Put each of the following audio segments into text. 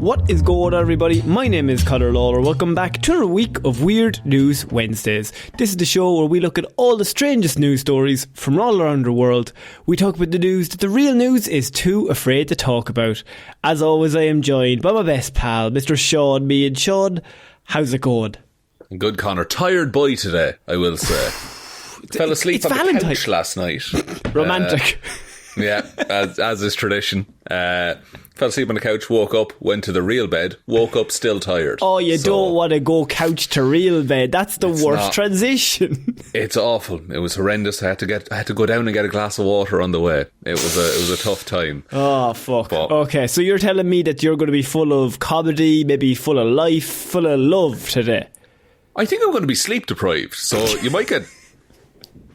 What is going on, everybody? My name is Conor Lawler. Welcome back to another week of Weird News Wednesdays. This is the show where we look at all the strangest news stories from all around the world. We talk about the news that the real news is too afraid to talk about. As always, I am joined by my best pal, Mr. Shaun. Me and Shaun, how's it going? Good, Conor. Tired boy today, I will say. Fell asleep on Valentine. the couch last night. Romantic. Yeah, as is tradition. Fell asleep on the couch, woke up, went to the real bed, woke up still tired. Oh, you don't want to go couch to real bed. That's the worst transition. It's awful. It was horrendous. I had to go down and get a glass of water on the way. It was a tough time. Oh, fuck. But, okay, so you're telling me that you're going to be full of comedy, maybe full of life, full of love today? I think I'm going to be sleep deprived, so you might get...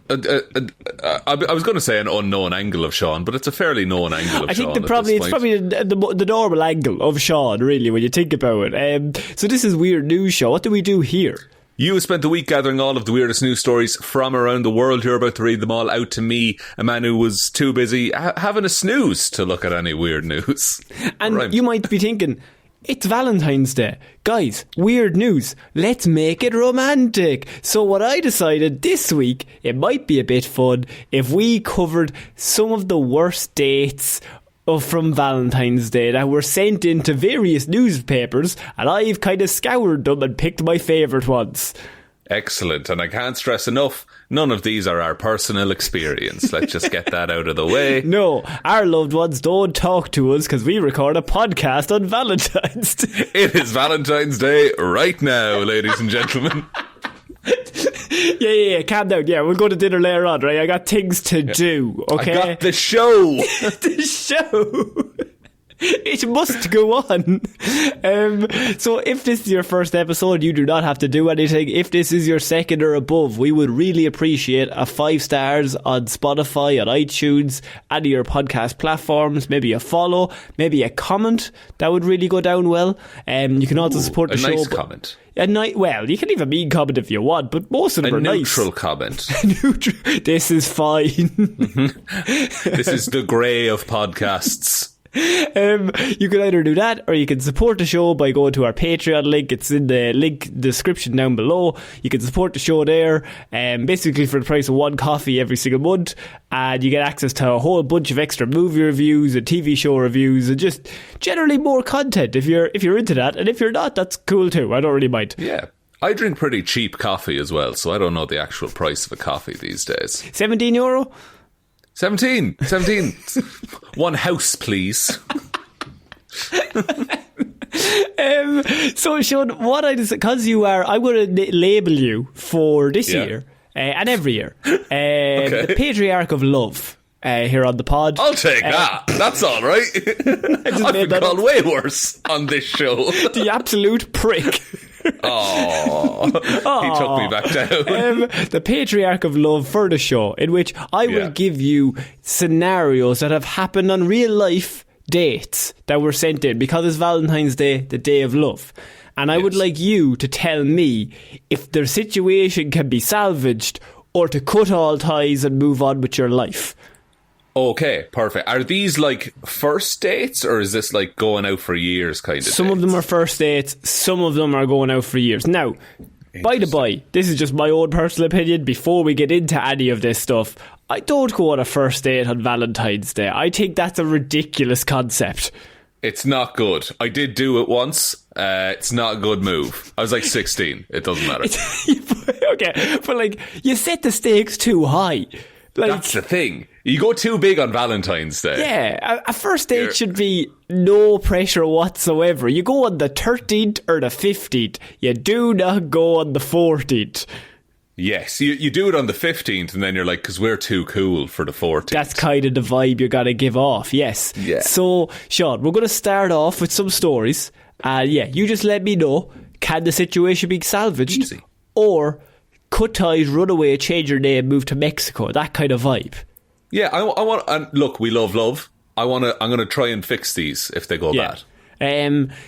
I was going to say an unknown angle of Shaun, but it's a fairly known angle of Shaun. I think it's probably the normal angle of Shaun, really, when you think about it. So this is Weird News Show. What do we do here? You spent the week gathering all of the weirdest news stories from around the world. You're about to read them all out to me, a man who was too busy having a snooze to look at any weird news. And right. You might be thinking, it's Valentine's Day. Guys, weird news. Let's make it romantic. So what I decided this week, it might be a bit fun if we covered some of the worst dates from Valentine's Day that were sent into various newspapers, and I've kind of scoured them and picked my favourite ones. Excellent, and I can't stress enough, none of these are our personal experience. Let's just get that out of the way. No, our loved ones don't talk to us because we record a podcast on Valentine's Day. It is Valentine's Day right now, ladies and gentlemen. Yeah, calm down. Yeah, we'll go to dinner later on, right? I got things to do, okay? I got the show. The show. It must go on. So if this is your first episode, you do not have to do anything. If this is your second or above, we would really appreciate a 5 stars on Spotify, on iTunes, any of your podcast platforms, maybe a follow, maybe a comment. That would really go down well. You can also support the show. A nice comment. Well, you can leave a mean comment if you want, but most of them are nice. A neutral comment. This is fine. This is the grey of podcasts. You can either do that or you can support the show by going to our Patreon link. It's in the link description down below. You can support the show there, basically for the price of one coffee every single month, and you get access to a whole bunch of extra movie reviews and TV show reviews and just generally more content if you're into that. And if you're not, that's cool too. I don't really mind. Yeah. I drink pretty cheap coffee as well, so I don't know the actual price of a coffee these days. €17? 17. One house, please. So Shaun, what because I'm going to label you for this year and every year okay. The Patriarch of Love here on the pod. I'll take that. That's all right. I've been called way worse on this show. The absolute prick. Oh, he took me back down. The Patriarch of Love for the show, in which I will give you scenarios that have happened on real life dates that were sent in because it's Valentine's Day, the day of love. And I would like you to tell me if their situation can be salvaged or to cut all ties and move on with your life. Okay, perfect. Are these like first dates or is this like going out for years kind of Some of them are first dates, some of them are going out for years. Now, by the by, this is just my own personal opinion. Before we get into any of this stuff, I don't go on a first date on Valentine's Day. I think that's a ridiculous concept. It's not good. I did do it once. It's not a good move. I was like 16. It doesn't matter. Okay, but like, you set the stakes too high. Like, that's the thing. You go too big on Valentine's Day. Yeah, a first date should be no pressure whatsoever. You go on the 13th or the 15th. You do not go on the 14th. Yes, you do it on the 15th and then you're like, because we're too cool for the 14th. That's kind of the vibe you got to give off, yes. Yeah. So, Shaun, we're going to start off with some stories. You just let me know, can the situation be salvaged? Easy. Or cut ties, run away, change your name, move to Mexico, that kind of vibe. Yeah, I want. And look, we love love. I'm going to try and fix these if they go bad.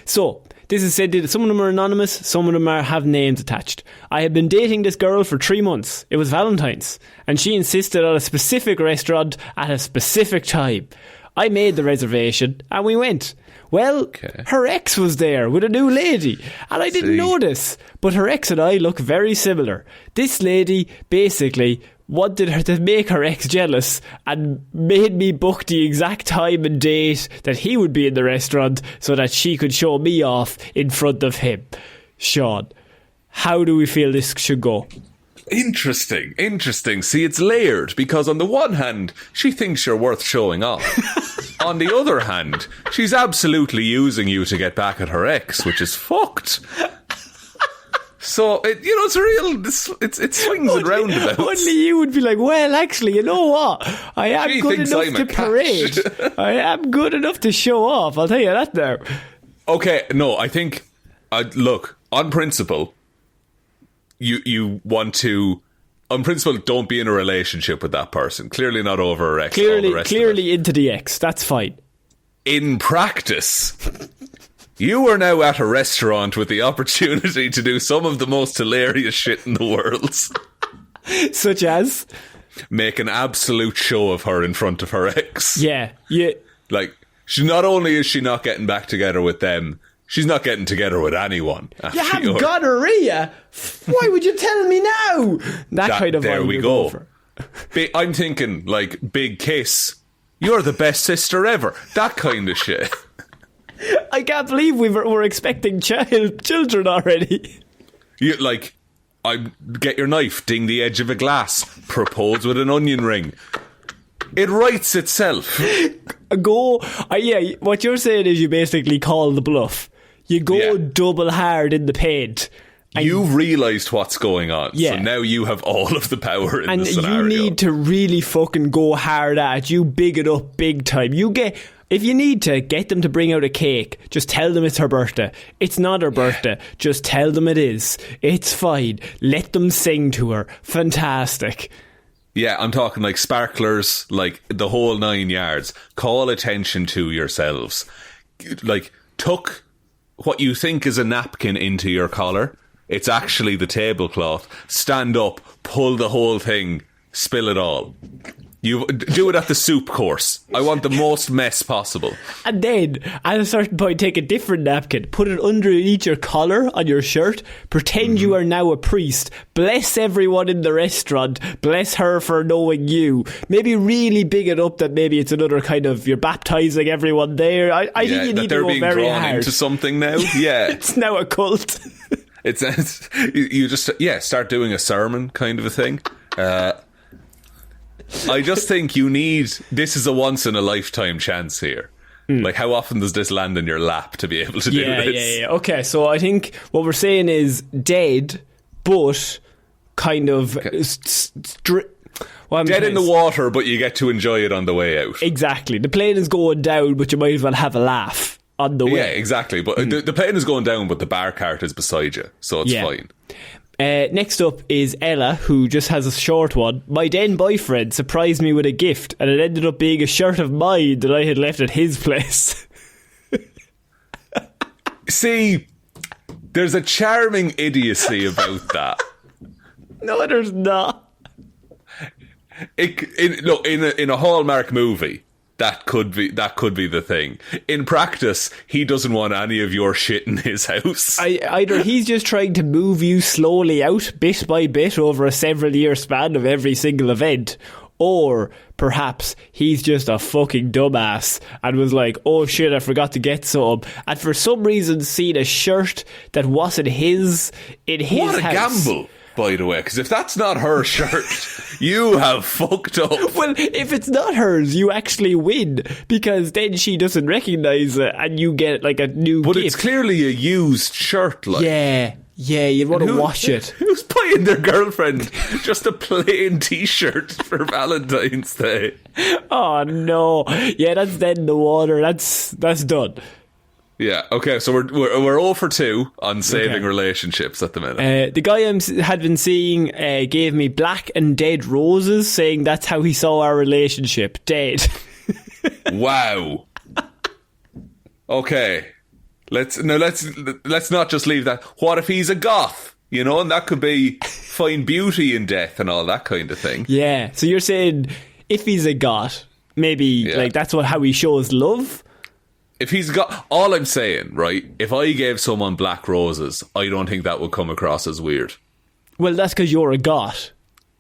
So this is said that some of them are anonymous, some of them have names attached. I had been dating this girl for 3 months. It was Valentine's, and she insisted on a specific restaurant at a specific time. I made the reservation and we went. Well, her ex was there with a new lady, and I didn't notice, but her ex and I look very similar. This lady basically wanted her to make her ex jealous and made me book the exact time and date that he would be in the restaurant so that she could show me off in front of him. Shaun, how do we feel this should go? Interesting. See, it's layered because on the one hand, she thinks you're worth showing off. On the other hand, she's absolutely using you to get back at her ex, which is fucked. So, it's a real... It swings and roundabouts. Only you would be like, well, actually, you know what? I am good enough to parade. I am good enough to show off. I'll tell you that now. Okay, no, I think... look, on principle, you want to... On principle, don't be in a relationship with that person. Clearly not over her ex. Clearly into the ex. That's fine. In practice... You are now at a restaurant with the opportunity to do some of the most hilarious shit in the world. Such as? Make an absolute show of her in front of her ex. Yeah. Like, not only is she not getting back together with them, she's not getting together with anyone. You have gonorrhea? Why would you tell me now? That kind of there we go. I'm thinking, like, big kiss. You're the best sister ever. That kind of shit. I can't believe we're expecting children already. Get your knife, ding the edge of a glass, propose with an onion ring. It writes itself. What you're saying is you basically call the bluff. You go double hard in the paint. You've realised what's going on. Yeah. So now you have all of the power in the scenario. And you need to really fucking go hard at it. You big it up big time. If you need to get them to bring out a cake, just tell them it's her birthday. It's not her birthday. Just tell them it is. It's fine. Let them sing to her. Fantastic. Yeah, I'm talking like sparklers, like the whole 9 yards. Call attention to yourselves. Like, tuck what you think is a napkin into your collar. It's actually the tablecloth. Stand up, pull the whole thing, spill it all. You do it at the soup course. I want the most mess possible. And then, at a certain point, take a different napkin, put it underneath your collar on your shirt, pretend you are now a priest, bless everyone in the restaurant, bless her for knowing you. Maybe really big it up that maybe it's another kind of, you're baptising everyone there. I think you need to go very hard. They're being drawn into something now. Yeah. It's now a cult. You just, start doing a sermon kind of a thing. I just think this is a once in a lifetime chance here. Like, how often does this land in your lap to be able to do this? Yeah. Okay, so I think what we're saying is dead, but kind of... dead in the water, but you get to enjoy it on the way out. Exactly. The plane is going down, but you might as well have a laugh on the way. Yeah, exactly. But the plane is going down, but the bar cart is beside you, so it's fine. Next up is Ella, who just has a short one. My then boyfriend surprised me with a gift, and it ended up being a shirt of mine that I had left at his place. See, there's a charming idiocy about that. No, there's not. In a Hallmark movie, that could be the thing. In practice, he doesn't want any of your shit in his house. Either he's just trying to move you slowly out, bit by bit, over a several-year span of every single event, or perhaps he's just a fucking dumbass and was like, oh shit, I forgot to get some, and for some reason seen a shirt that wasn't his in his house. What a gamble, by the way, because if that's not her shirt, you have fucked up. Well, if it's not hers, you actually win, because then she doesn't recognise it and you get like a new gift. But it's clearly a used shirt, like. Yeah, you'd want to wash it. Who's buying their girlfriend just a plain t-shirt for Valentine's Day? Oh no. Yeah, that's dead in the water. That's done. Yeah, okay, so we're 0 for 2 on saving relationships at the minute. The guy I had been seeing gave me black and dead roses, saying that's how he saw our relationship. Dead. Wow. Okay. Let's not just leave that. What if he's a goth? You know, and that could be find beauty in death and all that kind of thing. Yeah, so you're saying if he's a goth, maybe like that's how he shows love. If he's got... All I'm saying, right, if I gave someone black roses, I don't think that would come across as weird. Well, that's because you're a goth.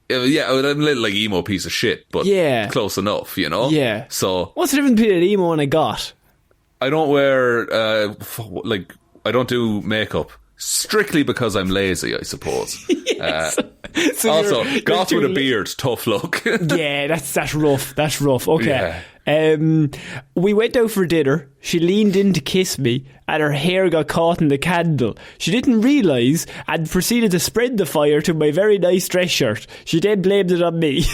Yeah, I'm a little like emo piece of shit, but close enough, you know? Yeah. So... What's the difference between an emo and a goth? I don't wear... I don't do makeup. Strictly because I'm lazy, I suppose. Yes. So also, you're goth with a beard, tough look. Yeah, that's rough. That's rough. Okay. Yeah. We went out for dinner. She leaned in to kiss me, and her hair got caught in the candle. She didn't realise and proceeded to spread the fire to my very nice dress shirt. She then blamed it on me.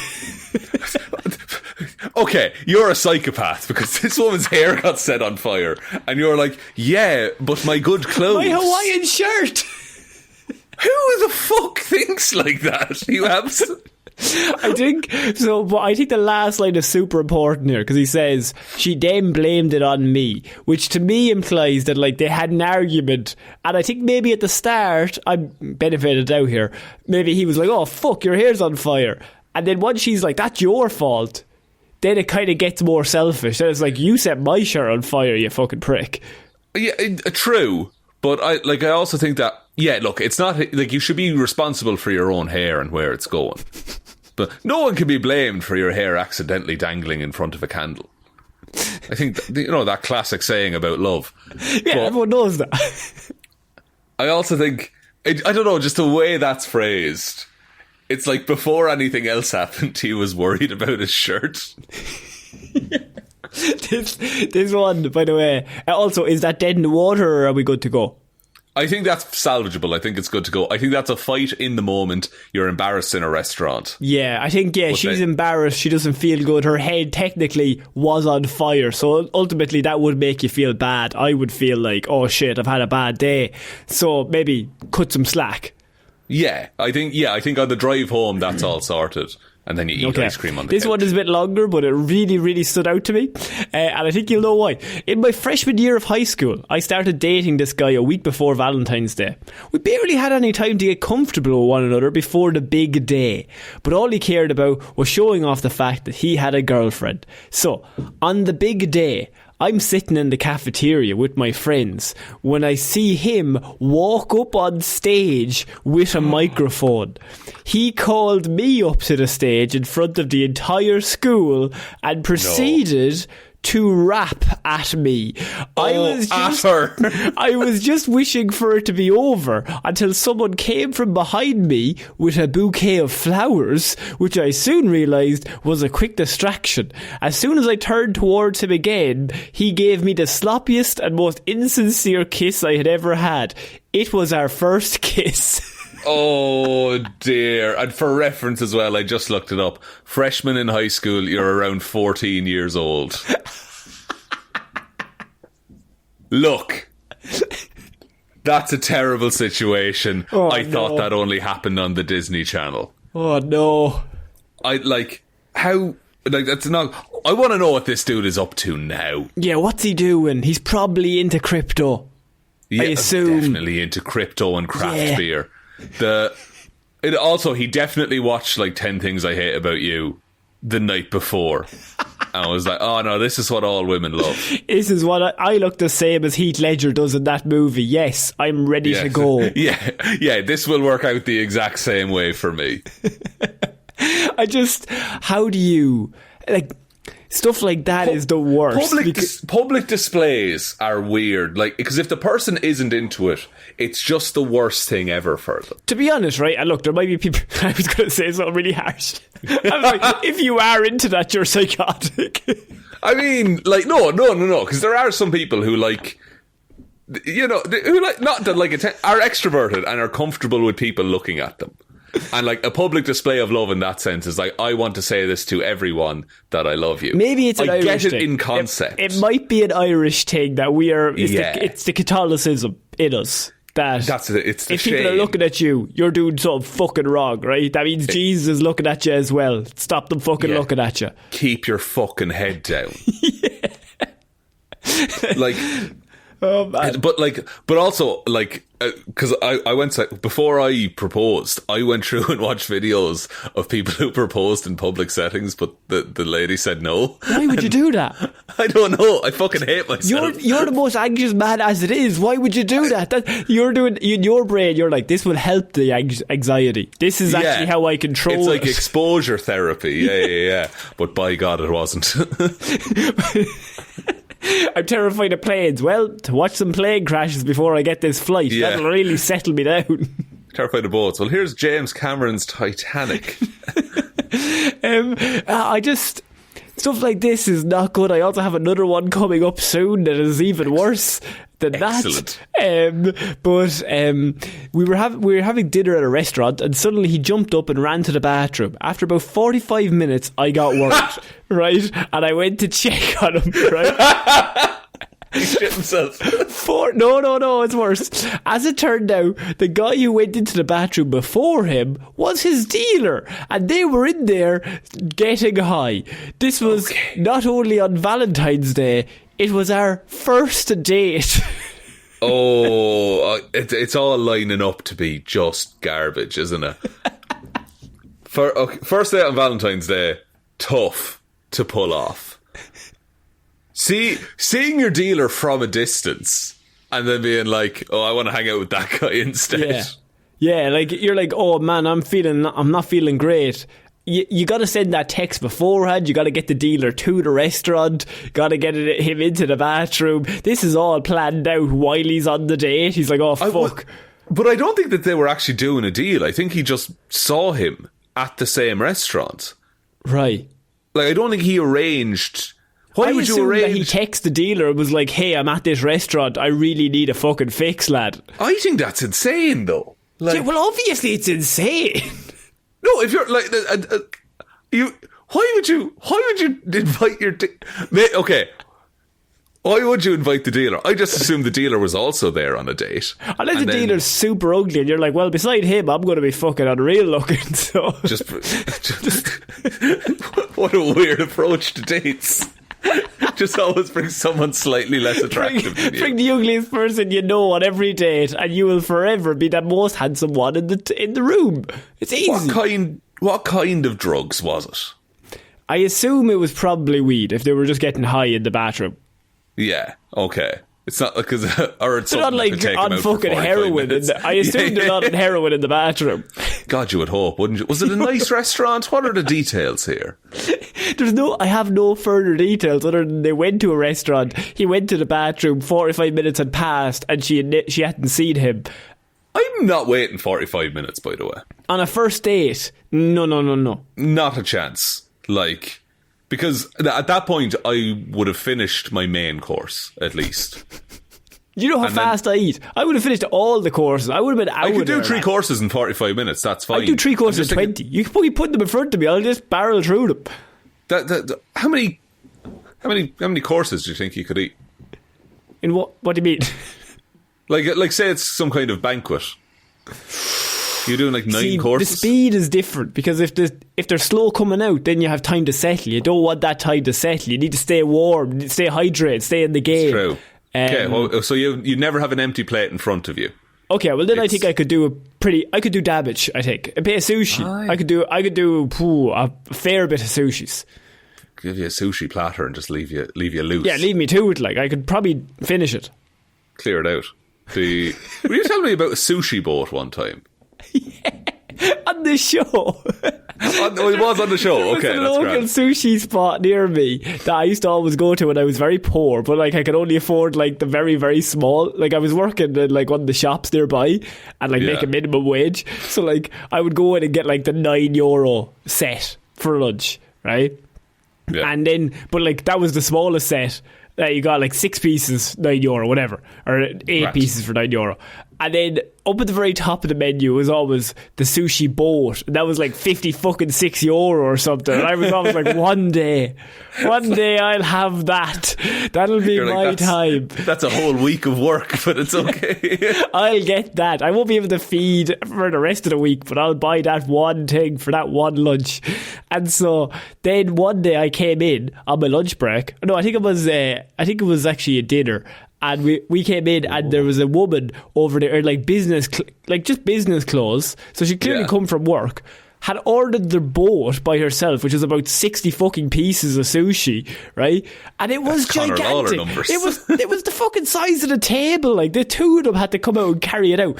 Okay, you're a psychopath because this woman's hair got set on fire, and you're like, yeah, but my good clothes. My Hawaiian shirt. Who the fuck thinks like that? You have... I think so, but I think the last line is super important here because he says she then blamed it on me, which to me implies that like they had an argument, and I think maybe at the start I'm benefited out here. Maybe he was like, "Oh fuck, your hair's on fire," and then once she's like, "That's your fault," then it kind of gets more selfish. Then it's like, "You set my shirt on fire, you fucking prick." Yeah, true, but I also think that. Yeah, look, it's not like you should be responsible for your own hair and where it's going. But no one can be blamed for your hair accidentally dangling in front of a candle. I think, that classic saying about love. Yeah, but everyone knows that. I also think, I don't know, just the way that's phrased, it's like before anything else happened, he was worried about his shirt. This one, by the way, also, is that dead in the water or are we good to go? I think that's salvageable. I think it's good to go. I think that's a fight in the moment. You're embarrassed in a restaurant. Yeah, I think, she's embarrassed. She doesn't feel good. Her head technically was on fire. So ultimately that would make you feel bad. I would feel like, oh shit, I've had a bad day. So maybe cut some slack. Yeah, I think on the drive home, that's all sorted. And then you eat ice cream on the This couch. one is a bit longer, but it really, really stood out to me. And I think you'll know why. In my freshman year of high school, I started dating this guy a week before Valentine's Day. We barely had any time to get comfortable with one another before the big day. But all he cared about was showing off the fact that he had a girlfriend. So, on the big day, I'm sitting in the cafeteria with my friends when I see him walk up on stage with a microphone. He called me up to the stage in front of the entire school and proceeded to rap at me. I was just wishing for it to be over until someone came from behind me with a bouquet of flowers, which I soon realised was a quick distraction. As soon as I turned towards him again, he gave me the sloppiest and most insincere kiss I had ever had. It was our first kiss. Oh dear. And for reference as well, I just looked it up. Freshman in high school, you're around 14 years old. Look, that's a terrible situation. I thought that only happened on the Disney Channel. Oh no. That's not... I want to know what this dude is up to now. Yeah, what's he doing? He's probably into crypto. Yeah, I assume. Definitely into crypto and craft beer. He definitely watched 10 Things I Hate About You the night before. And I was like, oh no, this is what all women love. This is what I look the same as Heath Ledger does in that movie. Yes, I'm ready to go. Yeah, this will work out the exact same way for me. How do you... Stuff like that is the worst. Public displays are weird. Because if the person isn't into it, it's just the worst thing ever for them. To be honest, right? And look, there might be people... I was going to say something really harsh. I was like, if you are into that, you're psychotic. I mean, no. Because there are some people who are extroverted and are comfortable with people looking at them. And a public display of love in that sense is I want to say this to everyone that I love you. Maybe it's an Irish thing. I get it in concept. It might be an Irish thing that we are... It's the Catholicism in us. That's it. It's the if people are looking at you, you're doing something fucking wrong, right? That means Jesus is looking at you as well. Stop them fucking looking at you. Keep your fucking head down. Oh, man. But also, because I went before I proposed, I went through and watched videos of people who proposed in public settings, but the lady said no. Why would you do that? I don't know. I fucking hate myself. You're the most anxious man as it is. Why would you do that? You're doing in your brain. You're like, this will help the anxiety. This is actually how I control. It's like exposure therapy. Yeah. But by God, it wasn't. I'm terrified of planes. Well, to watch some plane crashes before I get this flight. Yeah. That'll really settle me down. Terrified of boats. Well, here's James Cameron's Titanic. Stuff like this is not good. I also have another one coming up soon that is even worse than Excellent. that. We were having dinner at a restaurant, and suddenly he jumped up and ran to the bathroom. After about 45 minutes, I got worried, right? And I went to check on him, right? He shit himself. No, it's worse. As it turned out, the guy who went into the bathroom before him was his dealer, and they were in there getting high. This was not only on Valentine's Day, it was our first date. It's all lining up to be just garbage, isn't it? First date on Valentine's Day, tough to pull off. Seeing your dealer from a distance and then being like, oh, I want to hang out with that guy instead. Yeah, like you're like, oh man, I'm not feeling great. You got to send that text beforehand. You got to get the dealer to the restaurant. Got to get him into the bathroom. This is all planned out while he's on the date. He's like, oh fuck. But I don't think that they were actually doing a deal. I think he just saw him at the same restaurant. Right. Like, I don't think he arranged. Why would you arrange? That he texted the dealer and was like, hey, I'm at this restaurant. I really need a fucking fix, lad. I think that's insane, though. Like, yeah, well, obviously it's insane. No, if you're like, why would you invite your okay, why would you invite the dealer? I just assumed the dealer was also there on a date. Unless the dealer's super ugly and you're like, well, beside him, I'm going to be fucking unreal looking, so... Just what a weird approach to dates. Just always bring someone slightly less attractive than you. Bring the ugliest person you know on every date, and you will forever be the most handsome one in the room. It's easy. What kind of drugs was it? I assume it was probably weed, if they were just getting high in the bathroom. Yeah, okay. It's not because or it's they're not like on fucking heroin. I assume they're not on heroin in the bathroom. God, you would hope, wouldn't you? Was it a nice restaurant? What are the details here? I have no further details other than they went to a restaurant. He went to the bathroom. 45 minutes had passed, and she hadn't seen him. I'm not waiting 45 minutes, by the way. On a first date, no. Not a chance. Like. Because at that point, I would have finished my main course, at least. You know how fast I eat? I would have finished all the courses. I would have been out. I could do 3 courses in 45 minutes, that's fine. I do 3 courses in 20. You can put them in front of me, I'll just barrel through them. How many courses do you think you could eat? In what do you mean? Like say it's some kind of banquet. You're doing like 9 courses. The speed is different because if they're slow coming out, then you have time to settle. You don't want that time to settle. You need to stay warm, stay hydrated, stay in the game. It's true. Okay, well, so you never have an empty plate in front of you. Okay, well then I think I could do damage. I think a bit of sushi. I could do a fair bit of sushis. Give you a sushi platter and just leave you loose. Yeah, leave me to it. Like I could probably finish it. Clear it out. Were you telling me about a sushi boat one time? Yeah, on the show. It was on the show. Okay, that's a local grand. Sushi spot near me that I used to always go to when I was very poor, but like I could only afford like the very, very small. Like I was working in like one of the shops nearby and like make a minimum wage, so like I would go in and get like the €9 set for lunch, right? Yeah. And then, but like that was the smallest set. You got like 6 pieces, €9, whatever, or 8 pieces for €9. And then up at the very top of the menu was always the sushi boat. And that was like 56 euro or something. And I was always like, one day I'll have that. That'll be my time. That's a whole week of work, but it's okay. I'll get that. I won't be able to feed for the rest of the week, but I'll buy that one thing for that one lunch. And so then one day I came in on my lunch break. No, I think it was actually a dinner. And we came in, and there was a woman over there, like just business clothes. So she clearly come from work. Had ordered the boat by herself, which was about 60 fucking pieces of sushi, right? And it was gigantic. It was the fucking size of the table. Like, the two of them had to come out and carry it out.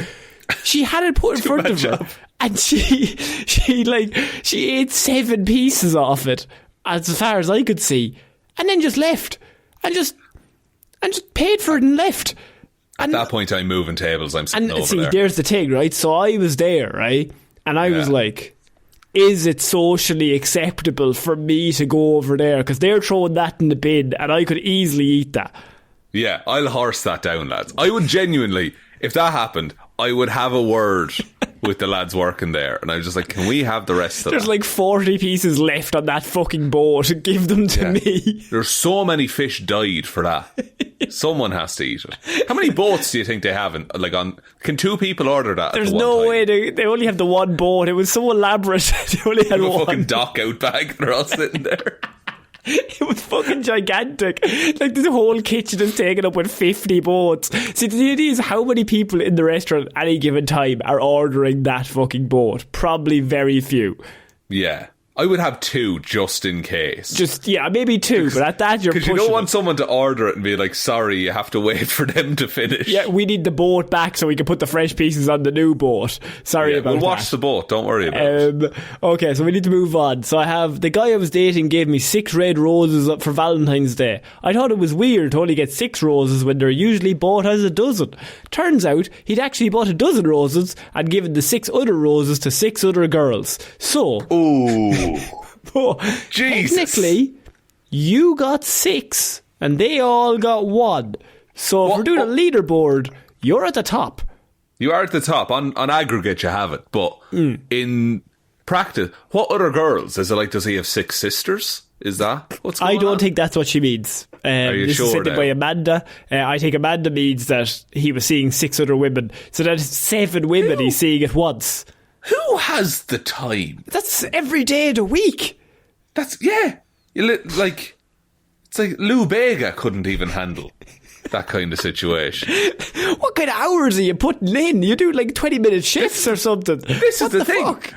She had it put in front of her, and she ate 7 pieces off it, as far as I could see, and then just left, and just paid for it and left. At that point, I'm moving tables. I'm sitting over there. There's the thing, right? So I was there, right? And I was like, is it socially acceptable for me to go over there? Because they're throwing that in the bin, and I could easily eat that. Yeah, I'll horse that down, lads. I would genuinely, if that happened, I would have a word with the lads working there, and I was just like, can we have the rest of There's that? like 40 pieces left on that fucking boat. Give them to me. There's so many fish died for that. Someone has to eat it. How many boats do you think they have? Can 2 people order that? There's at the no one time? way. They only have the one boat. It was so elaborate. They only had A one. fucking dock out bag. They're all sitting there. It was fucking gigantic. Like, this whole kitchen is taken up with 50 boats. See, the idea is, how many people in the restaurant at any given time are ordering that fucking boat? Probably very few. Yeah. I would have 2 just in case. Maybe 2, but at that you're pushing. Because you don't want someone to order it and be like, sorry, you have to wait for them to finish. Yeah, we need the boat back so we can put the fresh pieces on the new boat. Sorry about that. We'll watch the boat, don't worry about it. Okay, so we need to move on. So I have, the guy I was dating gave me 6 red roses up for Valentine's Day. I thought it was weird to only get 6 roses when they're usually bought as a dozen. Turns out, he'd actually bought a dozen roses and given the 6 other roses to 6 other girls. So... Ooh. Jesus. Technically, you got 6 and they all got 1. So if we're doing a leaderboard, you're at the top. You are at the top. On aggregate, you have it. But in practice, what other girls? Is it like, does he have 6 sisters? Is that what's going on? I don't think that's what she means. Are you this sure is said now? by Amanda. I think Amanda means that he was seeing 6 other women. So that's 7 women he's seeing at once. Who has the time? That's every day of the week. It's like Lou Bega couldn't even handle that kind of situation. What kind of hours are you putting in? You do like 20-minute shifts or something. This is the thing. Fuck?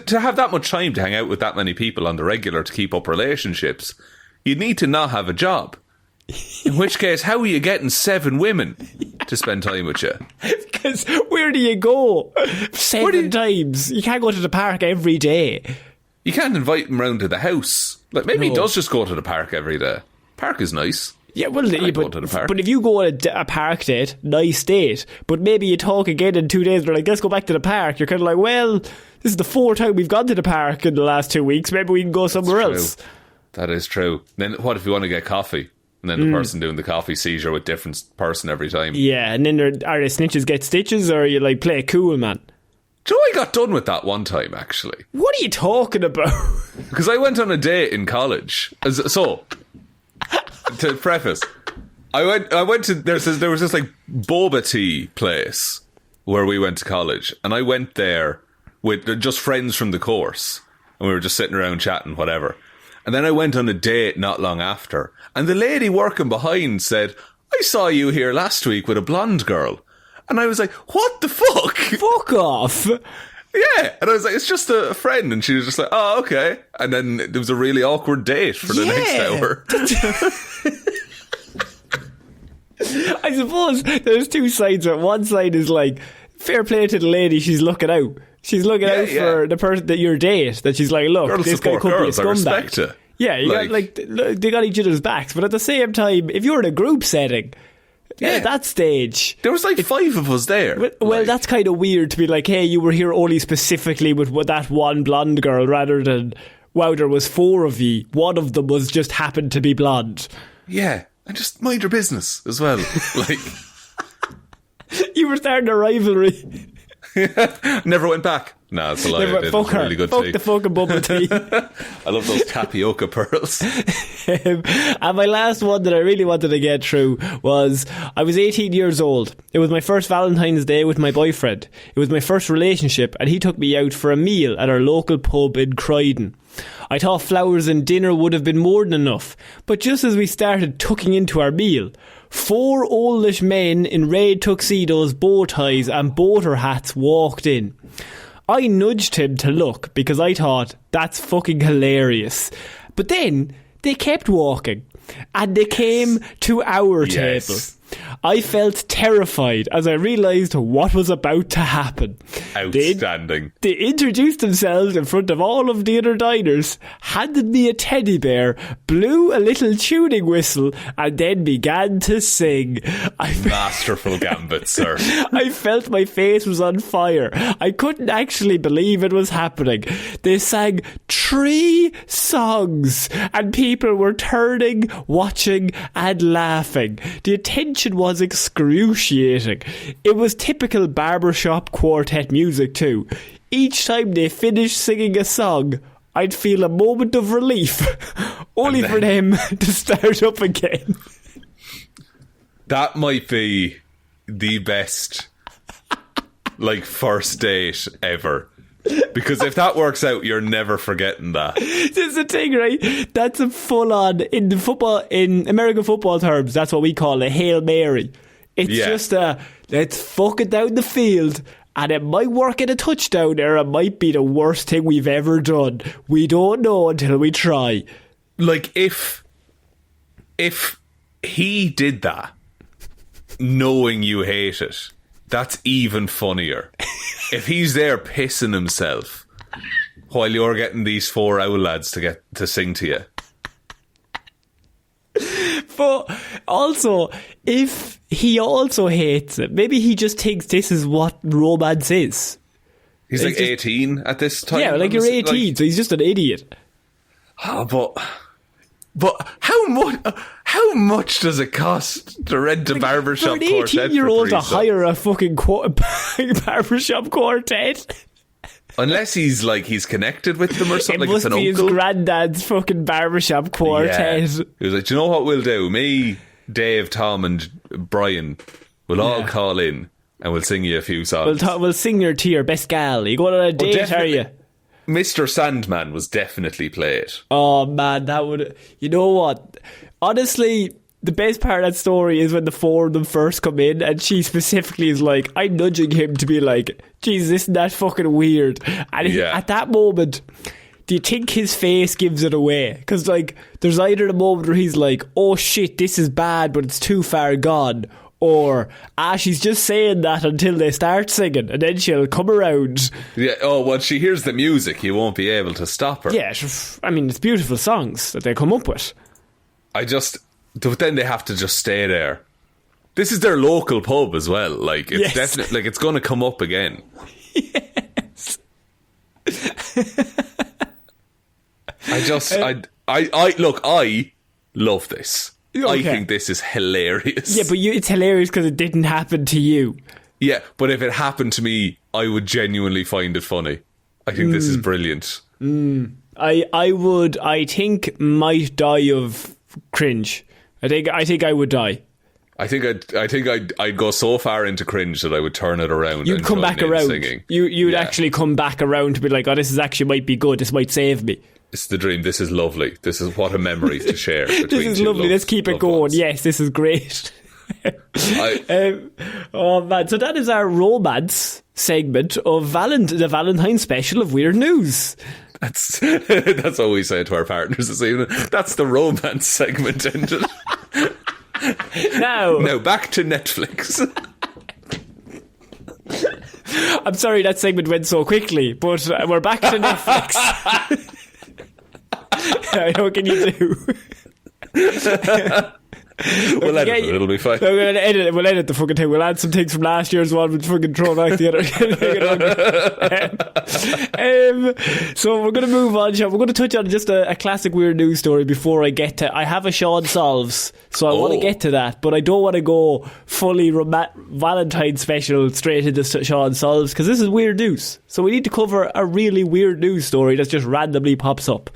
To have that much time to hang out with that many people on the regular to keep up relationships, you need to not have a job. In which case, how are you getting 7 women to spend time with you? Because where do you go? 7 times. You can't go to the park every day. You can't invite them round to the house. Like, maybe he does just go to the park every day. Park is nice. Yeah, well, Go to the park. but if you go on a park date, nice date, but maybe you talk again in 2 days, they're like, let's go back to the park. You're kind of like, well, this is the 4th time we've gone to the park in the last 2 weeks. Maybe we can go somewhere else. That is true. Then what if you want to get coffee? And then the person doing the coffee sees you're with a different person every time. Yeah, and then are they snitches get stitches, or are you like, play it cool, man? Do you know I got done with that one time, actually? What are you talking about? Because I went on a date in college. So, to preface, I went to, there was this like boba tea place where we went to college. And I went there with just friends from the course. And we were just sitting around chatting, whatever. And then I went on a date not long after. And the lady working behind said, I saw you here last week with a blonde girl. And I was like, what the fuck? Fuck off. Yeah. And I was like, it's just a friend. And she was just like, oh, okay. And then it was a really awkward date for the next hour. I suppose there's 2 sides. One side is like, fair play to the lady, she's looking out. She's looking out for the person that your date. That she's like, look, girls this guy support could be a girls, I respect scumbag. it. Yeah, you got they got each other's backs. But at the same time, if you're in a group setting, at that stage, there was like 5 of us there. Well, that's kind of weird to be like, hey, you were here only specifically with that one blonde girl, rather than, wow, there was 4 of you. One of them was just happened to be blonde. Yeah, and just mind your business as well. Like, you were starting a rivalry. Never went back. Nah, it's a lie. I did. Fuck It was a her. really good Fuck tea. the fucking bubble tea. I love those tapioca pearls. And my last one that I really wanted to get through was, I was 18 years old. It was my first Valentine's Day with my boyfriend. It was my first relationship, and he took me out for a meal at our local pub in Croydon. I thought flowers and dinner would have been more than enough, but just as we started tucking into our meal, 4 oldish men in red tuxedos, bow ties and boater hats walked in. I nudged him to look because I thought, that's fucking hilarious. But then they kept walking and they came to our table. I felt terrified as I realised what was about to happen. Outstanding. They introduced themselves in front of all of the other diners, handed me a teddy bear, blew a little tuning whistle, and then began to sing. Masterful gambit, sir. I felt my face was on fire. I couldn't actually believe it was happening. They sang 3 songs, and people were turning, watching, and laughing. The attention was excruciating. It was typical barbershop quartet music too. Each time they finished singing a song, I'd feel a moment of relief, only for them to start up again. That might be the best, first date ever. Because if that works out, you're never forgetting that. This is the thing, right? That's a full-on, in American football terms, that's what we call a Hail Mary. It's just let's fuck it down the field, and it might work in a touchdown, or it might be the worst thing we've ever done. We don't know until we try. If he did that, knowing you hate it, that's even funnier. If he's there pissing himself while you're getting these 4 owl lads to sing to you. But also, if he also hates it, maybe he just thinks this is what romance is. He's 18 at this time. Yeah, you're 18, so he's just an idiot. But how much does it cost to rent a barbershop quartet? For an 18-year-old to hire a fucking barbershop quartet? Unless he's connected with them or something. It must be his granddad's fucking barbershop quartet. Yeah. He was like, do you know what we'll do? Me, Dave, Tom and Brian will all call in and we'll sing you a few songs. We'll sing your to your best gal. You going on a date, are you? Mr. Sandman was definitely played. Oh man, that would... You know what? Honestly, the best part of that story is when the 4 of them first come in and she specifically is like, I'm nudging him to be like, Jesus, isn't that fucking weird? And at that moment, do you think his face gives it away? Because there's either the moment where he's like, oh shit, this is bad, but it's too far gone. Or, she's just saying that until they start singing, and then she'll come around. Yeah. Oh, once she hears the music, you won't be able to stop her. Yeah, I mean, it's beautiful songs that they come up with. But then they have to just stay there. This is their local pub as well. It's definitely, it's going to come up again. Yes. I love this. Okay. I think this is hilarious. Yeah, but it's hilarious because it didn't happen to you. Yeah, but if it happened to me, I would genuinely find it funny. I think this is brilliant. I think might die of cringe. I think I would die. I think I'd go so far into cringe that I would turn it around. You'd come back around. Singing. You'd actually come back around to be like, oh, this is actually might be good. This might save me. It's the dream. This is lovely. This is what a memory to share. This is lovely. Let's keep it going. Ones. Yes, this is great. Oh man! So that is our romance segment of the Valentine special of Weird News. That's what we say to our partners this evening. That's the romance segment ended. Now back to Netflix. I'm sorry that segment went so quickly, but we're back to Netflix. What can you do? We'll edit it, it'll be fine. We'll edit the fucking thing. We'll add some things from last year's one and fucking throw back the other. So we're going to move on. We're going to touch on just a classic weird news story before I get to... I have a Shaun Solves, so I want to get to that, but I don't want to go fully Valentine special straight into Shaun Solves, because this is weird news. So we need to cover a really weird news story that just randomly pops up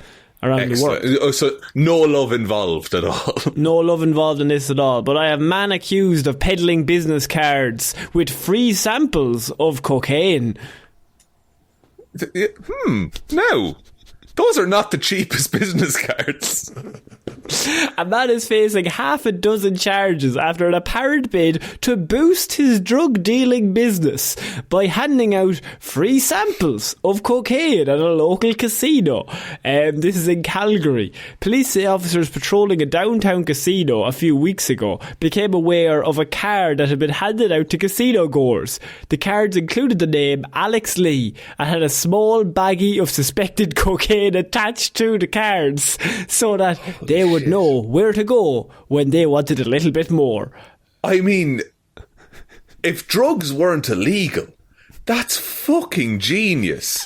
around the world. Oh, so no love involved at all. No love involved in this at all. But I have man accused of peddling business cards with free samples of cocaine. No. Those are not the cheapest business cards. A man is facing half a dozen charges after an apparent bid to boost his drug dealing business by handing out free samples of cocaine at a local casino. This is in Calgary. Police officers patrolling a downtown casino a few weeks ago became aware of a card that had been handed out to casino goers. The cards included the name Alex Lee and had a small baggie of suspected cocaine attached to the cards so that they would know where to go when they wanted a little bit more. I mean, if drugs weren't illegal, that's fucking genius.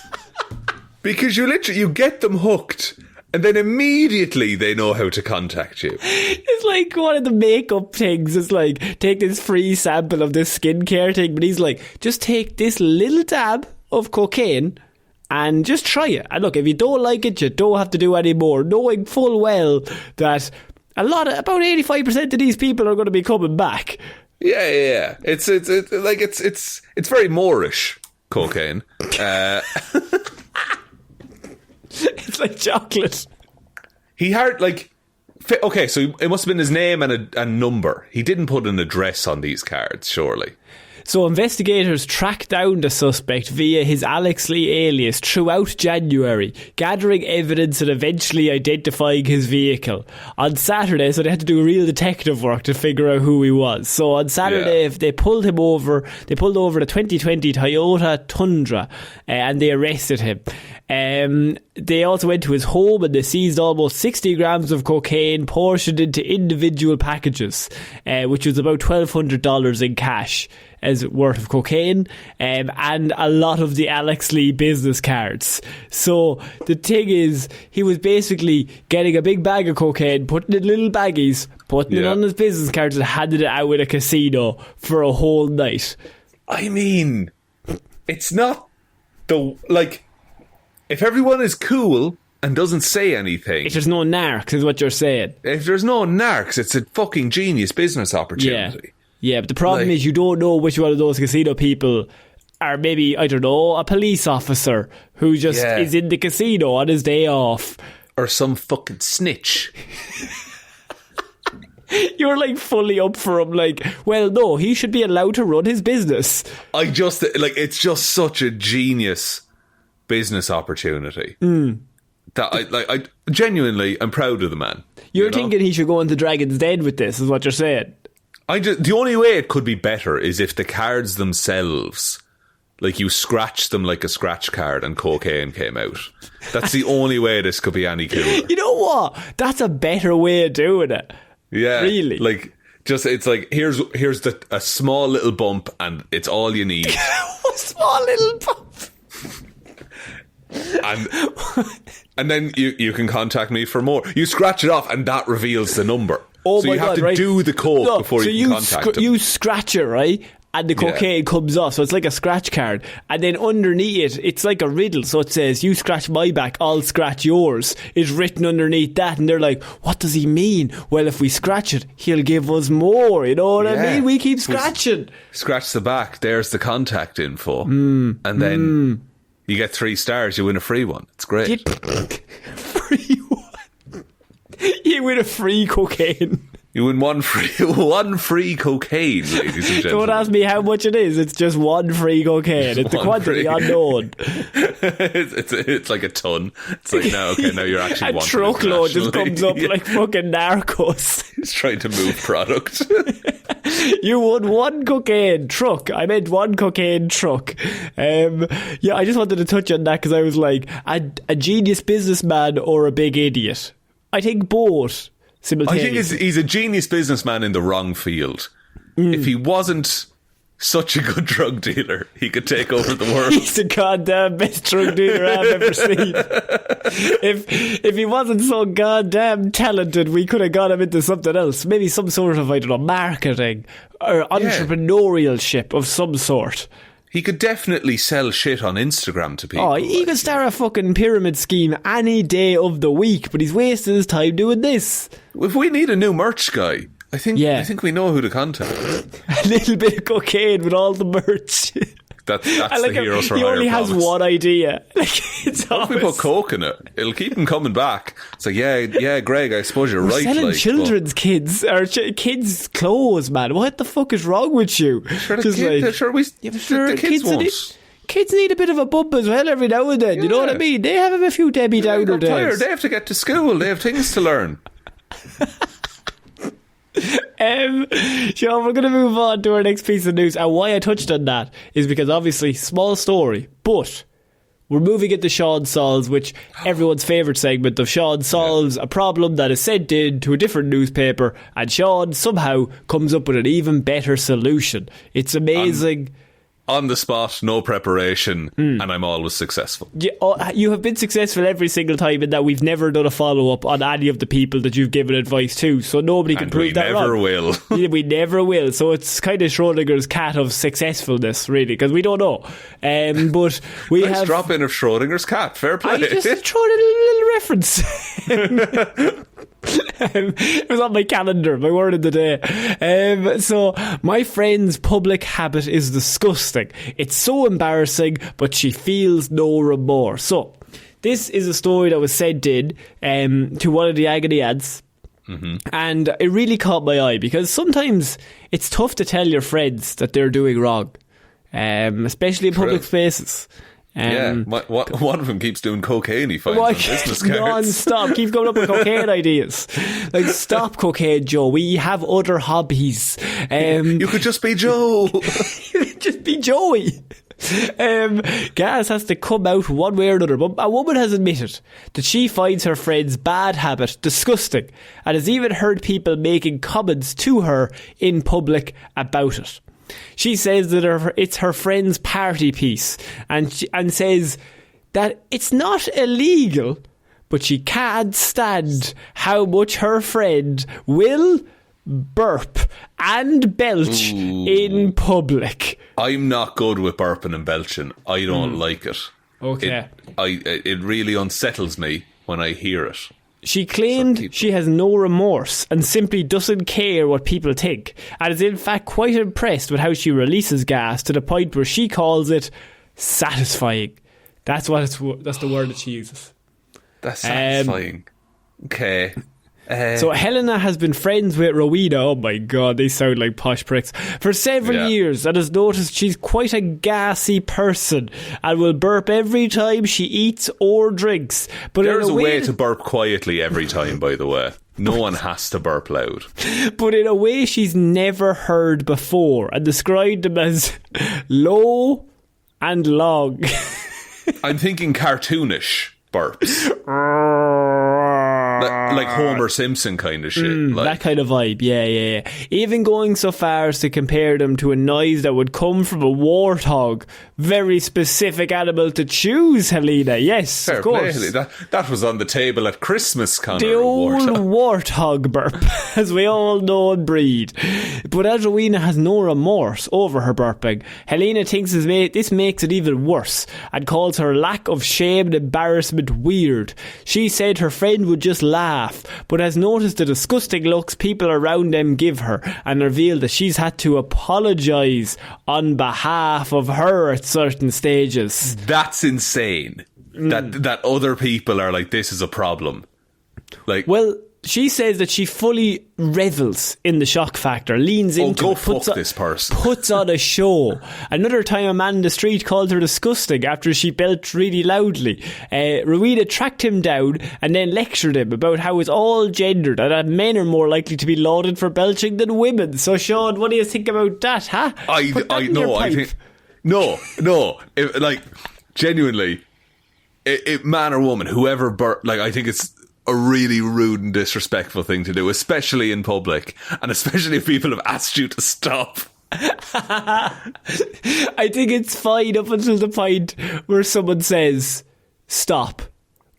Because you get them hooked and then immediately they know how to contact you. It's like one of the makeup things. It's like, take this free sample of this skincare thing, but he's like, just take this little tab of cocaine and just try it. And look, if you don't like it, you don't have to do any more, knowing full well that about 85% of these people are going to be coming back. Yeah. It's very Moorish cocaine. It's like chocolate. He had okay, so it must have been his name and a number. He didn't put an address on these cards, surely. So investigators tracked down the suspect via his Alex Lee alias throughout January, gathering evidence and eventually identifying his vehicle. On Saturday, so they had to do real detective work to figure out who he was. So on Saturday, they pulled over the 2020 Toyota Tundra and they arrested him. They also went to his home and they seized almost 60 grams of cocaine portioned into individual packages, which was about $1,200 in cash as worth of cocaine, and a lot of the Alex Lee business cards. So the thing is, he was basically getting a big bag of cocaine, putting it in little baggies, putting it on his business cards and handing it out at a casino for a whole night. I mean, it's not if everyone is cool and doesn't say anything. If there's no narcs, is what you're saying. If there's no narcs, it's a fucking genius business opportunity. Yeah, but the problem is you don't know which one of those casino people are maybe, I don't know, a police officer who just is in the casino on his day off. Or some fucking snitch. You're like fully up for him, like, well, no, he should be allowed to run his business. It's just such a genius business opportunity. That I genuinely, I'm proud of the man. You're thinking he should go into Dragon's Den with this, is what you're saying. The only way it could be better is if the cards themselves, like you scratch them like a scratch card and cocaine came out. That's the only way this could be any cooler. You know what? That's a better way of doing it. Yeah. Really. It's like, here's a small little bump and it's all you need. A small little bump. And then you can contact me for more. You scratch it off and that reveals the number. Oh, so my you have God, to do the code before you can contact them. You scratch it, right? And the cocaine comes off, so it's like a scratch card. And then underneath it, it's like a riddle. So it says, you scratch my back, I'll scratch yours. It's written underneath that. And they're like, what does he mean? Well, if we scratch it, he'll give us more. You know what I mean? We keep scratching. Scratch the back, there's the contact info. And then you get 3 stars, you win a free one. It's great. Free one? You win a free cocaine. You win one free cocaine, ladies and gentlemen. Don't ask me how much it is. It's just one free cocaine. It's the quantity unknown. It's like a ton. It's like, now you're actually a truckload just comes up like fucking Narcos. He's trying to move product. You won one cocaine truck. I meant one cocaine truck. I just wanted to touch on that because I was like, a genius businessman or a big idiot? I think both. I think he's a genius businessman in the wrong field. If he wasn't such a good drug dealer, he could take over the world. He's the goddamn best drug dealer I've ever seen. If he wasn't so goddamn talented, we could have got him into something else. Maybe some sort of, I don't know, marketing or entrepreneurship of some sort. He could definitely sell shit on Instagram to people. Oh, he could start a fucking pyramid scheme any day of the week, but he's wasting his time doing this. If we need a new merch guy, I think we know who to contact. A little bit of cocaine with all the merch. That's the heroes for he hire only has promise. one idea. Like, it's What if we put coke in it? It'll keep him coming back. It's like, yeah, Greg, I suppose you're right. Selling like, children's kids or kids' clothes, man. What the fuck is wrong with you? The kids won't. Kids need a bit of a bump as well every now and then. Yeah. You know what I mean? They have a few Debbie Downer days. Tired. They have to get to school. They have things to learn. Shaun, we're going to move on to our next piece of news. And why I touched on that is because obviously, small story, but we're moving into Shaun Solves, which everyone's favourite segment of Shaun Solves a problem that is sent in to a different newspaper, and Shaun somehow comes up with an even better solution. It's amazing. On the spot, no preparation, and I'm always successful. Yeah, you have been successful every single time in that we've never done a follow-up on any of the people that you've given advice to, so nobody can prove that wrong. We never will. We never will. So it's kind of Schrodinger's cat of successfulness, really, because we don't know. But we nice drop in of Schrodinger's cat. Fair play. I just throw in a little reference. It was on my calendar, my word of the day. So my friend's public habit is disgusting. It's so embarrassing, but she feels no remorse. So this is a story that was sent in to one of the agony ads. Mm-hmm. And it really caught my eye because sometimes it's tough to tell your friends that they're doing wrong, especially in public spaces. One of them keeps doing cocaine. He finds on business cards non-stop. Keep coming up with cocaine ideas. Like, stop cocaine, Joe. We have other hobbies. You could just be Joe. You could just be Joey. Gas has to come out one way or another. But a woman has admitted that she finds her friend's bad habit disgusting and has even heard people making comments to her in public about it. She says that it's her friend's party piece and says that it's not illegal, but she can't stand how much her friend will burp and belch in public. I'm not good with burping and belching. I don't like it. Okay. It really unsettles me when I hear it. She claimed she has no remorse and simply doesn't care what people think, and is in fact quite impressed with how she releases gas to the point where she calls it satisfying. That's the word that she uses. That's satisfying. Okay. So Helena has been friends with Rowena, oh my god, they sound like posh pricks, for several years, and has noticed she's quite a gassy person and will burp every time she eats or drinks. But there's a way to burp quietly every time, by the way. No one has to burp loud. But in a way she's never heard before, and described them as low and long. I'm thinking cartoonish burps. Like Homer Simpson kind of shit. That kind of vibe, yeah. Even going so far as to compare them to a noise that would come from a warthog. Very specific animal to choose, Helena. Yes, fair of course. Play. That was on the table at Christmas, Conor. The old warthog burp, as we all know and breed. But as Rowena has no remorse over her burping, Helena thinks this makes it even worse and calls her lack of shame and embarrassment weird. She said her friend would just laugh, but has noticed the disgusting looks people around them give her and revealed that she's had to apologise on behalf of her at certain stages. That's insane. That other people are like, this is a problem. Like, well, she says that she fully revels in the shock factor, leans into it, this person. Puts on a show. Another time a man in the street called her disgusting after she belched really loudly. Rowena tracked him down and then lectured him about how it's all gendered and that men are more likely to be lauded for belching than women. So Shaun, what do you think about that, huh? I think no. Genuinely, man or woman, whoever I think it's a really rude and disrespectful thing to do, especially in public, and especially if people have asked you to stop. I think it's fine up until the point where someone says stop.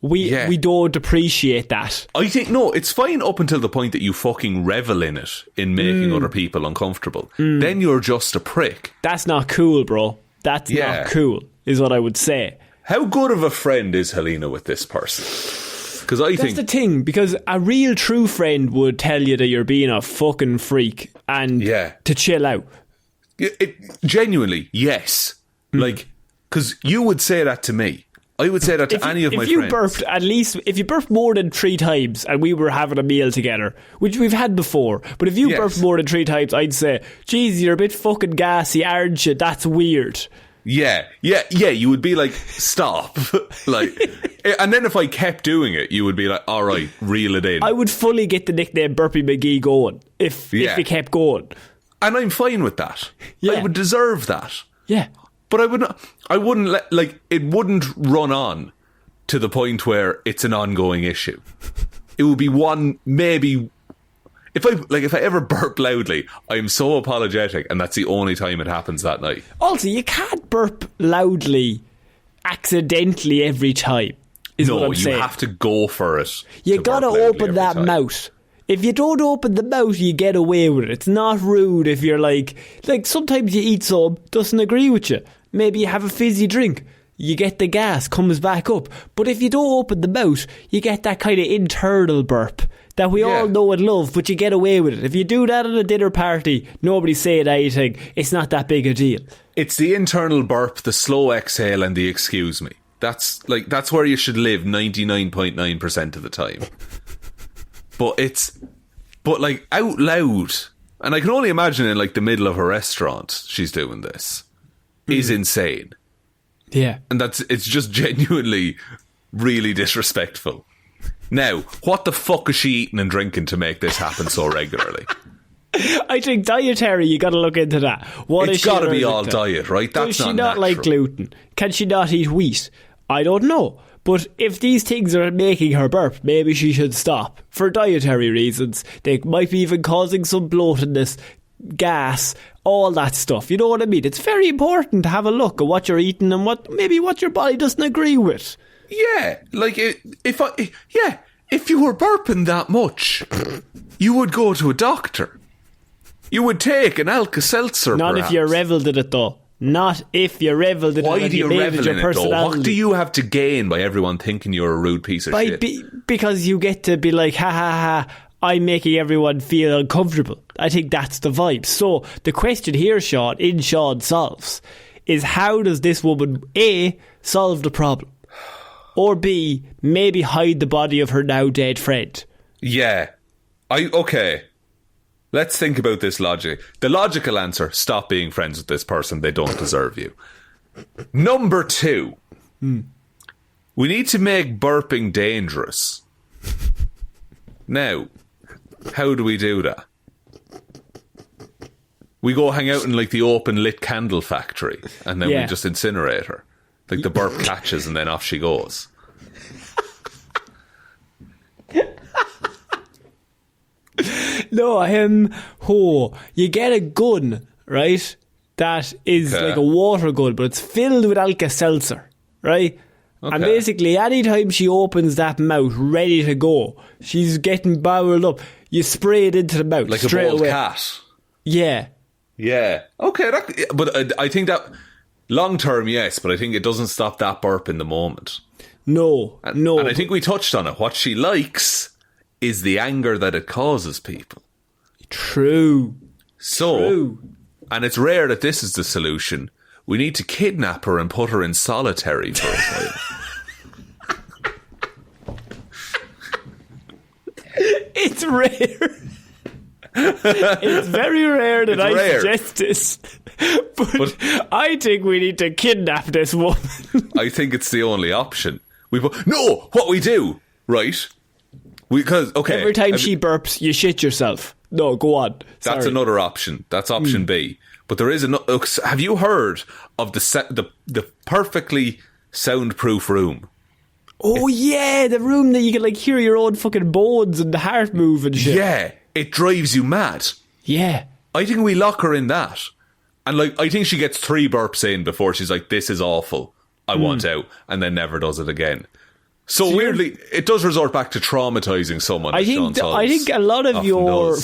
We don't appreciate that. I think it's fine up until the point that you fucking revel in it, in making other people uncomfortable. Then you're just a prick. That's not cool, bro. That's not cool, is what I would say. How good of a friend is Helena with this person? That's the thing, because a real true friend would tell you that you're being a fucking freak and to chill out. Genuinely, yes. Like, because you would say that to me. I would say that to any of my friends. If you burped more than 3 times and we were having a meal together, which we've had before, but if you burped more than 3 times, I'd say, geez, you're a bit fucking gassy, aren't you? That's weird. Yeah, you would be like, stop. Like, and then if I kept doing it, you would be like, all right, reel it in. I would fully get the nickname Burpee McGee going if you kept going. And I'm fine with that. Yeah. I would deserve that. Yeah. But I wouldn't let, like, it wouldn't run on to the point where it's an ongoing issue. It would be one, maybe, if I ever burp loudly, I'm so apologetic, and that's the only time it happens that night. Also, you can't burp loudly accidentally every time, is what I'm saying. You have to go for it. You gotta open that mouth. If you don't open the mouth, you get away with it. It's not rude if you're like sometimes you eat some, doesn't agree with you. Maybe you have a fizzy drink. You get the gas, comes back up. But if you don't open the mouth, you get that kind of internal burp that we all know and love, but you get away with it. If you do that at a dinner party, nobody's saying anything. It's not that big a deal. It's the internal burp, the slow exhale, and the excuse me. That's where you should live 99.9% of the time. But like out loud, and I can only imagine in like the middle of a restaurant she's doing this, is insane. Yeah. And it's just genuinely really disrespectful. Now, what the fuck is she eating and drinking to make this happen so regularly? I think dietary, you got to look into that. It's got to be all diet, right? That's Does she not natural. like gluten? Can she not eat wheat? I don't know. But if these things are making her burp, maybe she should stop. For dietary reasons. They might be even causing some bloatedness, gas, all that stuff. You know what I mean? It's very important to have a look at what you're eating and what your body doesn't agree with. Yeah, like if you were burping that much, you would go to a doctor. You would take an Alka-Seltzer. Not perhaps. If you revelled in it, though. Not if you revelled in it. Why do you revel in it, though? What do you have to gain by everyone thinking you're a rude piece of shit? Because you get to be like, ha ha ha, I'm making everyone feel uncomfortable. I think that's the vibe. So the question here, Shaun, in Shaun Solves, is how does this woman, A, solve the problem? Or B, maybe hide the body of her now dead friend? Yeah. Okay. Let's think about this logic. The logical answer, stop being friends with this person. They don't deserve you. Number 2. We need to make burping dangerous. Now, how do we do that? We go hang out in like the open lit candle factory and then we just incinerate her. Like the burp catches and then off she goes. No, you get a gun, right? That is like a water gun, but it's filled with Alka-Seltzer, right? Okay. And basically, anytime she opens that mouth ready to go, she's getting barreled up. You spray it into the mouth like straight a bald away. cat. Yeah. Yeah. Okay, but I think that long term, yes, but I think it doesn't stop that burp in the moment. No. And I think we touched on it. What she likes is the anger that it causes people. True. And it's rare that this is the solution. We need to kidnap her and put her in solitary for a while. It's rare. It's very rare that I suggest this. But I think we need to kidnap this woman. I think it's the only option. What we do, right? Every time she burps, you shit yourself. No, go on. Sorry. That's another option. That's option B. But there is another. Have you heard of the perfectly soundproof room? Oh yeah, the room that you can like hear your own fucking bones and the heart move and shit. Yeah, it drives you mad. Yeah, I think we lock her in that, and like I think she gets 3 burps in before she's like, "This is awful. I want out," and then never does it again. So weirdly, it does resort back to traumatizing someone. I think a lot of your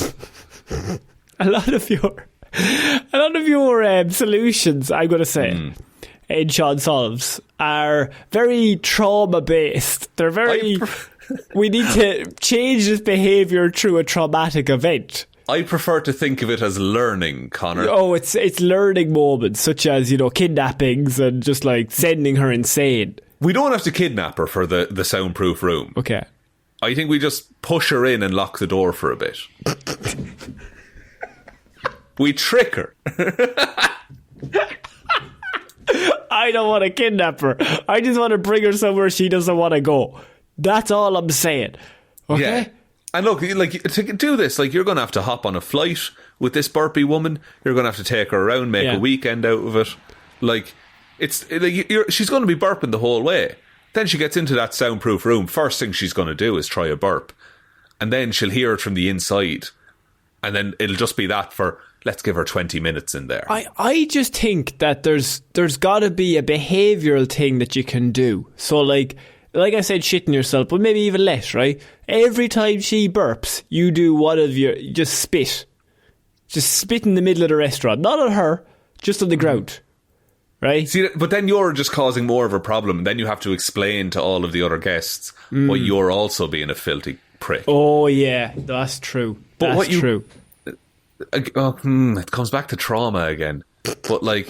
solutions, I'm going to say, in Shaun Solves are very trauma based. They're very. We need to change this behaviour through a traumatic event. I prefer to think of it as learning, Connor. Oh, it's learning moments, such as, kidnappings and just like sending her insane. We don't have to kidnap her for the soundproof room. Okay. I think we just push her in and lock the door for a bit. We trick her. I don't want to kidnap her. I just want to bring her somewhere she doesn't want to go. That's all I'm saying. Okay? Yeah. And look, like, to do this, like, you're going to have to hop on a flight with this burpy woman. You're going to have to take her around, make a weekend out of it. Like, it's like she's going to be burping the whole way. Then she gets into that soundproof room. First thing she's going to do is try a burp. And then she'll hear it from the inside. And then it'll just be that for, let's give her 20 minutes in there. I just think that there's got to be a behavioural thing that you can do. So, like I said, shitting yourself, but maybe even less, right? Every time she burps, you do one of your... Just spit. Just spit in the middle of the restaurant. Not on her, just on the ground. Right? See, but then you're just causing more of a problem. Then you have to explain to all of the other guests why you're also being a filthy prick. Oh, yeah. That's true. But that's true. It comes back to trauma again. But, like,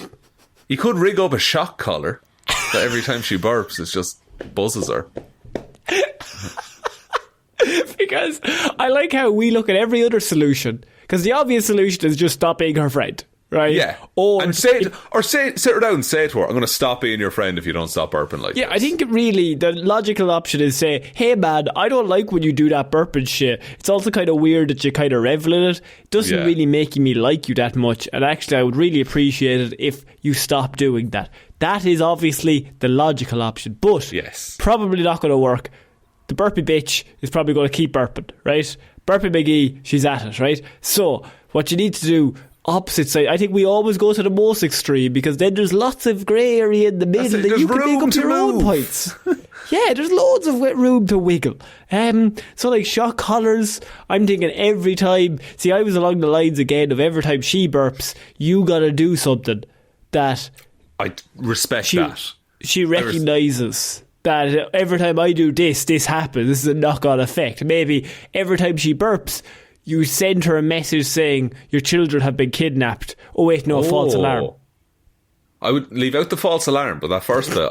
you could rig up a shock collar that every time she burps, it just buzzes her. Because I like how we look at every other solution. Because the obvious solution is just stop being her friend. Right? Yeah. And sit her down and say to her, I'm going to stop being your friend if you don't stop burping like this. Yeah, I think really the logical option is say, hey man, I don't like when you do that burping shit. It's also kind of weird that you kind of revel in it. It doesn't really make me like you that much. And actually I would really appreciate it if you stop doing that. That is obviously the logical option. But probably not going to work. The burpy bitch is probably going to keep burping, right? Burpy McGee, she's at it, right? So what you need to do... opposite side. I think we always go to the most extreme because then there's lots of grey area in the middle that you can make up your own points. Yeah, there's loads of room to wiggle. So like shock collars, I'm thinking every time. See, I was along the lines again of every time she burps, you gotta do something that I respect that. She recognises that every time I do this happens. This is a knock-on effect. Maybe every time she burps, you send her a message saying your children have been kidnapped. Oh wait, no, false alarm. I would leave out the false alarm, but that first bit,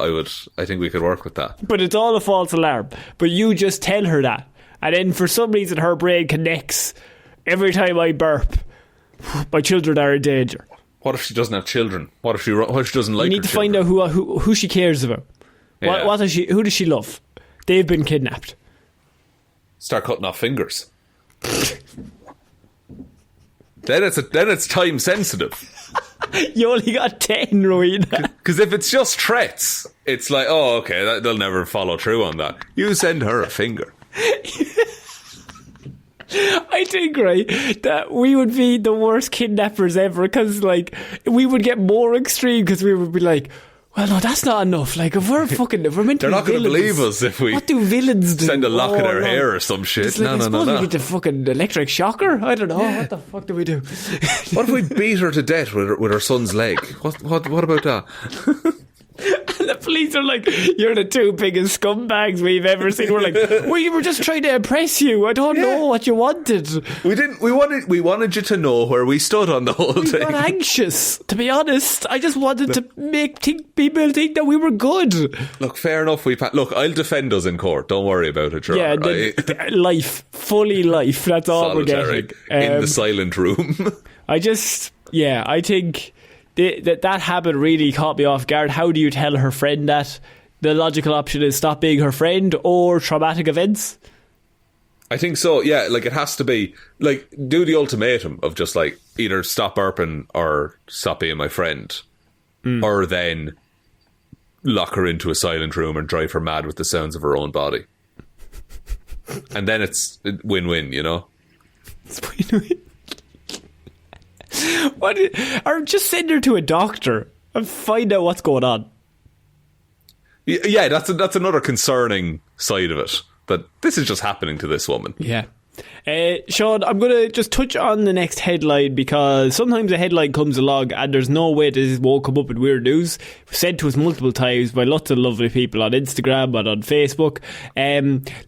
I think we could work with that. But it's all a false alarm. But you just tell her that. And then for some reason her brain connects. Every time I burp, my children are in danger. What if she doesn't have children? What if she doesn't like her children? You need to find out who she cares about. Yeah. Who does she love? They've been kidnapped. Start cutting off fingers. Then it's time sensitive. You only got 10, Roisin. Because if it's just threats, it's like, oh, okay, they'll never follow through on that. You send her a finger. I think, right, that we would be the worst kidnappers ever because, like, we would get more extreme because we would be like, well, no, that's not enough. Like, if we're meant to They're be not going to villains, believe us if we... What do villains do? Send a lock in her hair or some shit. It's like, No. we get the fucking electric shocker? I don't know. What the fuck do we do? What if we beat her to death with her son's leg? What about that? And the police are like, you're the two biggest scumbags we've ever seen. We're like, we were just trying to impress you. I don't know what you wanted. We wanted you to know where we stood on the whole thing. I'm not anxious, to be honest. I just wanted to make people think that we were good. Look, fair enough. Look, I'll defend us in court. Don't worry about it. Yeah, fully life. That's all solitary, we're getting. In the silent room. I think... That habit really caught me off guard. How do you tell her friend that? The logical option is stop being her friend or traumatic events? I think so, yeah. Like, it has to be, like, do the ultimatum of just, like, either stop burping or stop being my friend. Or then lock her into a silent room and drive her mad with the sounds of her own body. And then it's win-win, you know? It's win-win. Or just send her to a doctor and find out what's going on. Yeah, that's another concerning side of it. That this is just happening to this woman. Yeah. Shaun, I'm going to just touch on the next headline because sometimes a headline comes along and there's no way this won't come up in Weird News. Said to us multiple times by lots of lovely people on Instagram and on Facebook.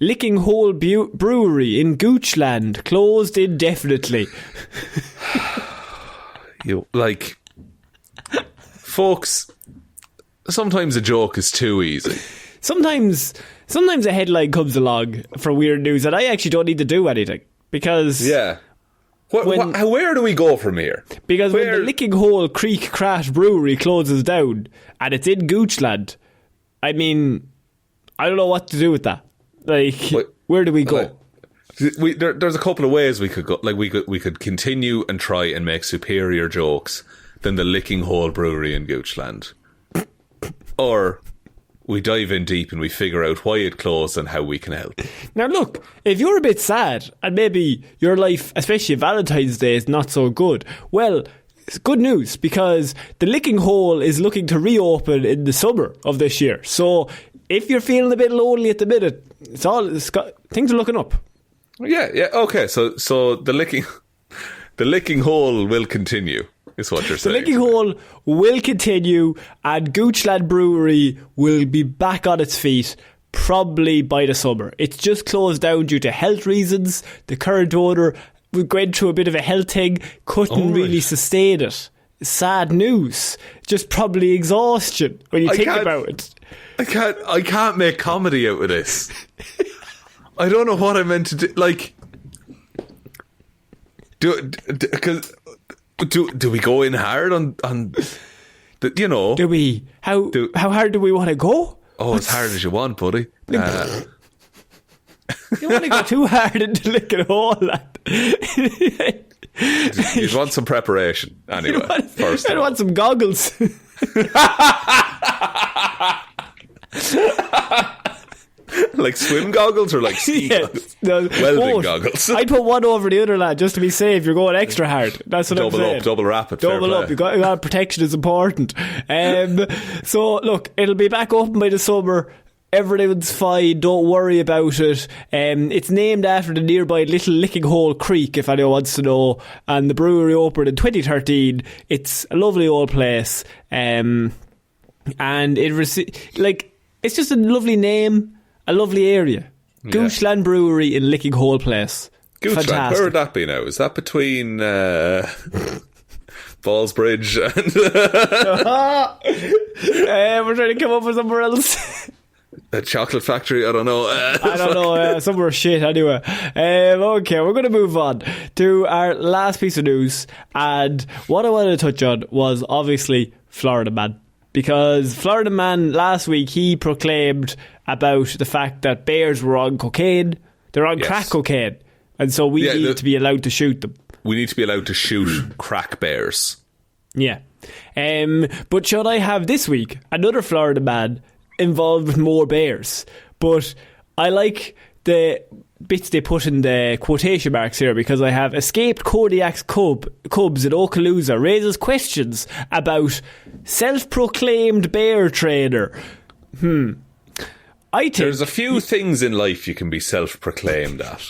Licking Hole Brewery in Goochland closed indefinitely. Folks, sometimes a joke is too easy. Sometimes a headline comes along for Weird News and I actually don't need to do anything because... Yeah. Where do we go from here? Because when the Licking Hole Creek Crash Brewery closes down and it's in Goochland, I mean, I don't know what to do with that. Where do we go? There's a couple of ways we could go. We could continue and try and make superior jokes than the Licking Hole Brewery in Goochland. Or... we dive in deep and we figure out why it closed and how we can help. Now look, if you're a bit sad and maybe your life, especially Valentine's Day, is not so good, well, it's good news because the Licking Hole is looking to reopen in the summer of this year. So if you're feeling a bit lonely at the minute, things are looking up. Yeah, okay. So the Licking Hole will continue. Is what you're saying. The Licking Hole will continue and Goochland Brewery will be back on its feet probably by the summer. It's just closed down due to health reasons. The current owner went through a bit of a health thing, couldn't really sustain it. Sad news. Just probably exhaustion when you think about it. I can't make comedy out of this. I don't know what I meant to do. Do we go in hard on the, you know? Do we? How hard do we want to go? Oh, as hard as you want, buddy. You want to go too hard into Licking Hole, lad. You'd want some preparation anyway. I want some goggles. Like swim goggles or like ski goggles? Welding goggles. I'd put one over the other, lad, just to be safe. You're going extra hard. That's what I'm saying. Double wrap it. Double up. You got protection is important. So look, it'll be back open by the summer. Everything's fine, don't worry about it. It's named after the nearby Little Licking Hole Creek, if anyone wants to know, and the brewery opened in 2013. It's a lovely old place, and it's just a lovely name, a lovely area. Yeah. Goochland Brewery in Licking Hole Place. Goochland, fantastic. Where would that be now? Is that between Ballsbridge and we're trying to come up with somewhere else. A chocolate factory? I don't know. I don't know. Somewhere shit anyway. Okay, we're going to move on to our last piece of news. And what I wanted to touch on was obviously Florida Man. Because Florida Man last week, he proclaimed about the fact that bears were on cocaine. They're on crack cocaine. And so we need to be allowed to shoot them. We need to be allowed to shoot crack bears. Yeah. But should I have this week another Florida Man involved with more bears? But I like the bits they put in the quotation marks here, because I have escaped Kodiak's cubs in Okaloosa raises questions about self-proclaimed bear trainer. I think there's a few things in life you can be self-proclaimed at,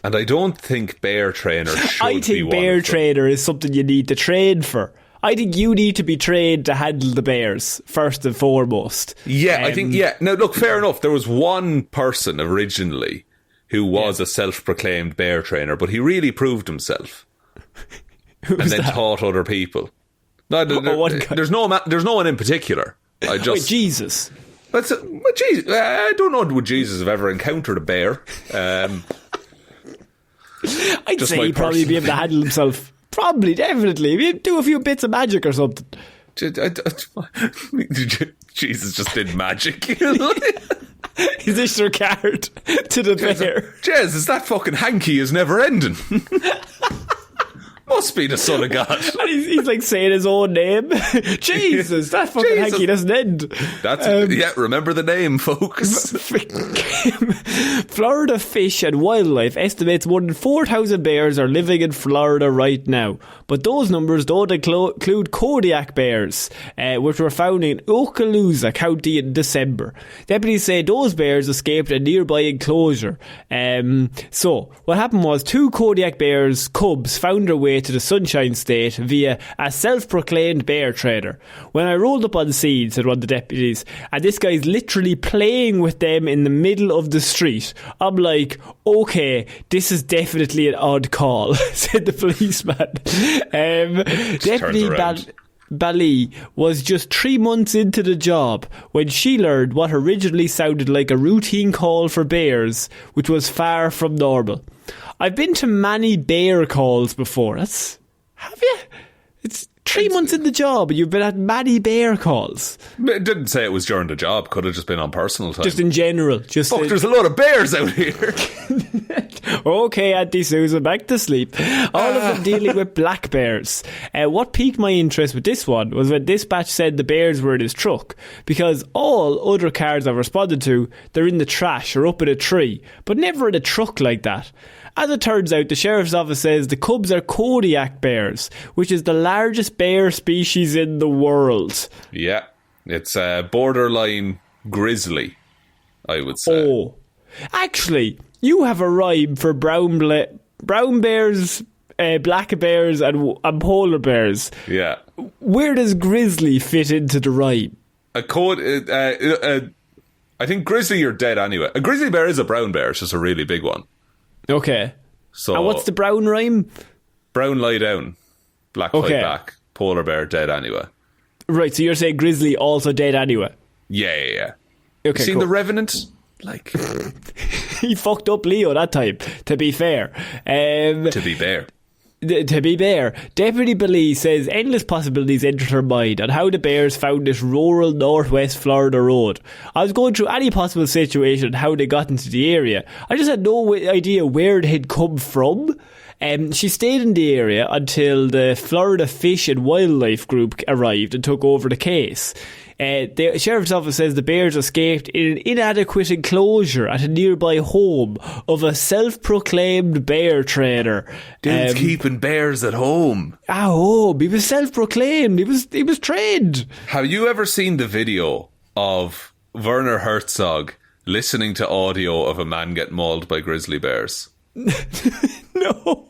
and I don't think bear trainer should be one. I think bear trainer is something you need to train for. I think you need to be trained to handle the bears, first and foremost. Yeah, I think, Now, look, fair enough. There was one person originally who was a self-proclaimed bear trainer, but he really proved himself. And then taught other people. No, there's no one in particular. Wait, Jesus. Jesus. I don't know, would Jesus have ever encountered a bear? I'd say he'd probably be able to handle himself. Probably, definitely. He'd do a few bits of magic or something. Jesus just did magic. He's issued a card to the bear. Jez, is that fucking hanky is never ending? must be the Son of God. And he's like saying his own name. Jesus, that fucking hanky doesn't end. Remember the name, folks. Florida Fish and Wildlife estimates more than 4,000 bears are living in Florida right now. But those numbers don't include Kodiak bears, which were found in Okaloosa County in December. Deputies say those bears escaped a nearby enclosure. So, what happened was 2 Kodiak bears, cubs, found their way to the Sunshine State via a self-proclaimed bear trader. When I rolled up on scene, said one of the deputies, and this guy's literally playing with them in the middle of the street, I'm like, okay, this is definitely an odd call, said the policeman. Deputy Bali was just 3 months into the job when she learned what originally sounded like a routine call for bears, which was far from normal. I've been to many bear calls before. Have you? It's 3 months in the job and you've been at many bear calls. It didn't say it was during the job. Could have just been on personal time. Just in general. There's a lot of bears out here. Okay, Auntie Susan, back to sleep. All of them dealing with black bears. What piqued my interest with this one was when dispatch said the bears were in his truck, because all other cars I've responded to, they're in the trash or up in a tree, but never in a truck like that. As it turns out, the sheriff's office says the cubs are Kodiak bears, which is the largest bear species in the world. Yeah, it's borderline grizzly, I would say. Oh, actually, you have a rhyme for brown bears, black bears and polar bears. Yeah. Where does grizzly fit into the rhyme? I think grizzly, you're dead anyway. A grizzly bear is a brown bear, it's just a really big one. Okay. So, and what's the brown rhyme? Brown lie down, black fight back, polar bear dead anyway. Right, so you're saying grizzly also dead anyway? Yeah. Okay, seen cool. The Revenant? Like... He fucked up Leo that time, to be fair. To be fair. To be fair, Deputy Billy says endless possibilities entered her mind on how the bears found this rural northwest Florida road. I was going through any possible situation and how they got into the area. I just had no idea where they had come from. She stayed in the area until the Florida Fish and Wildlife Group arrived and took over the case. The sheriff's office says the bears escaped in an inadequate enclosure at a nearby home of a self-proclaimed bear trader. Dude's keeping bears at home. At home. He was self-proclaimed. He was trained. Have you ever seen the video of Werner Herzog listening to audio of a man get mauled by grizzly bears? No.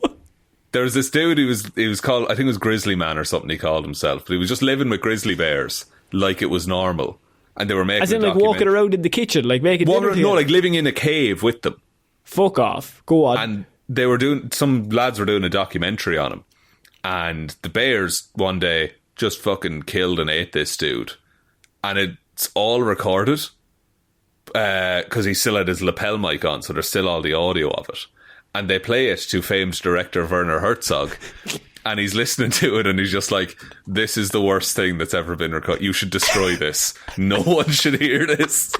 There was this dude, he was called, I think it was Grizzly Man or something he called himself, but he was just living with grizzly bears like it was normal. And they were making, as in, like, walking around in the kitchen, like making dinner. No, like living in a cave with them. Fuck off. Go on. And some lads were doing a documentary on him. And the bears one day just fucking killed and ate this dude. And it's all recorded because he still had his lapel mic on, so there's still all the audio of it. And they play it to famed director Werner Herzog. And he's listening to it and he's just like, this is the worst thing that's ever been recorded. You should destroy this. No one should hear this.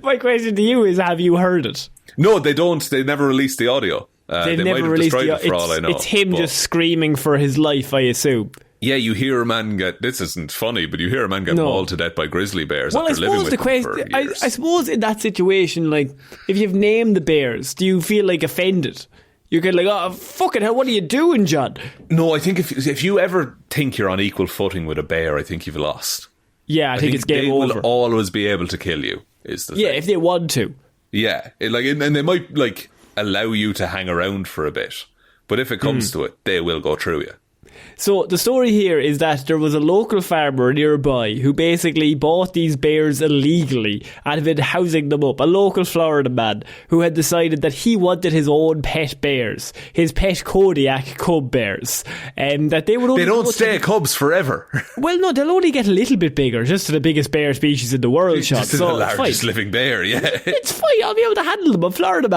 My question to you is, have you heard it? No, they don't. They never released the audio. They never might have released destroyed it for all I know. It's him just screaming for his life, I assume. Yeah, you hear a man get... This isn't funny, but you hear a man get mauled to death by grizzly bears after living with them for years. I suppose in that situation, like, if you've named the bears, do you feel, like, offended? You're kind of like, oh, fucking hell, what are you doing, John? No, I think if you ever think you're on equal footing with a bear, I think you've lost. Yeah, I think it's game over. They will always be able to kill you, is the thing. Yeah, if they want to. Yeah, and they might, like, allow you to hang around for a bit. But if it comes to it, they will go through you. So the story here is that there was a local farmer nearby who basically bought these bears illegally and had been housing them up. A local Florida man who had decided that he wanted his own pet bears, his pet Kodiak cub bears, and that they would only... They don't stay cubs forever. Well, no, they'll only get a little bit bigger, just to the biggest bear species in the world, Sean. Just the largest living bear, yeah. It's fine, I'll be able to handle them. I'm Florida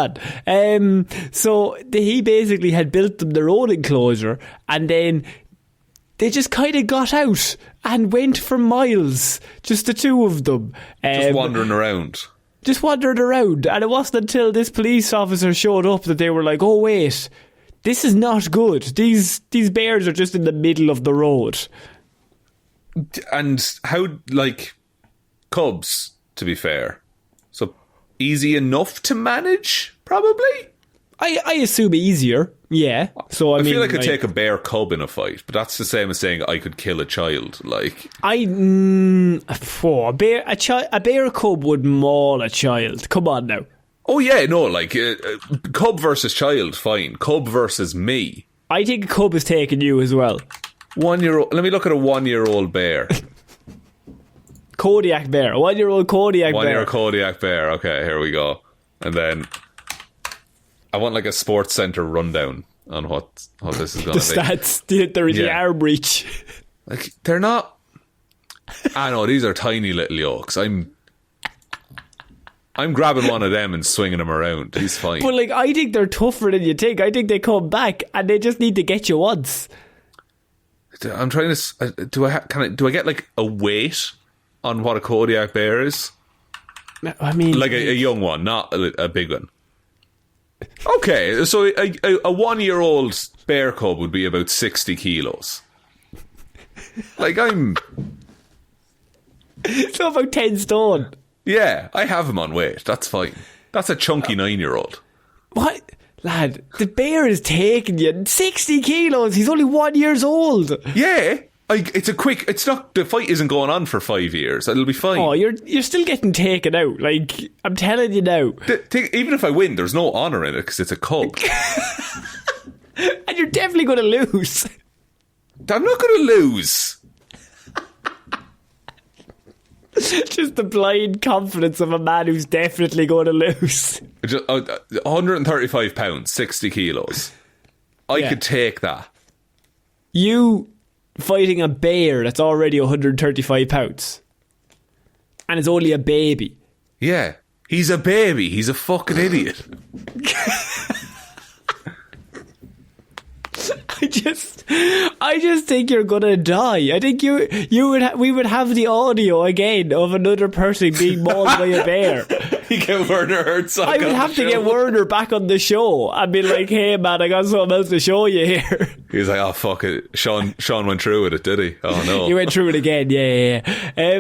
man. So he basically had built them their own enclosure, and then they just kind of got out and went for miles, just the two of them. Just wandering around. And it wasn't until this police officer showed up that they were like, oh wait, This is not good. These bears are just in the middle of the road. And how, like, cubs, to be fair. So, easy enough to manage, probably? I assume easier, yeah. So I mean, feel like I could take a bear cub in a fight, but that's the same as saying I could kill a child. Like, a bear cub would maul a child. Come on now. Oh yeah, no, like cub versus child, fine. Cub versus me. I think a cub is taking you as well. 1 year old. Let me look at a 1 year old bear. Kodiak bear. A 1 year old Kodiak bear. 1 year Kodiak bear. Okay, here we go. And then I want like a sports centre rundown on what this is going to be. The stats, the arm reach. Like, they're not... I know, these are tiny little yolks. I'm grabbing one of them and swinging him around. He's fine. But like, I think they're tougher than you think. I think they come back and they just need to get you once. I'm trying to... Do I get like a weight on what a Kodiak bear is? I mean... Like a young one, not a big one. Okay, so a 1 year old bear cub would be about 60 kilos. Like, I'm... So about 10 stone. Yeah, I have him on weight. That's fine. That's a chunky 9 year old. What? Lad, the bear is taking you. 60 kilos. He's only 1 year old. Yeah. It's not, the fight isn't going on for 5 years. It'll be fine. Oh, you're still getting taken out. Like, I'm telling you now. Even if I win, there's no honour in it because it's a cub. And you're definitely going to lose. I'm not going to lose. Just the blind confidence of a man who's definitely going to lose. 135 pounds, 60 kilos. I could take that. You fighting a bear that's already 135 pounds. And it's only a baby. Yeah. He's a baby. He's a fucking idiot. I just think you're gonna die. I think we would have the audio again of another person being mauled by a bear. You get Werner Herzog. I would have to get Werner back on the show and be like, "Hey man, I got something else to show you here." He's like, "Oh fuck it." Sean went through with it, did he? Oh no. He went through it again. Yeah.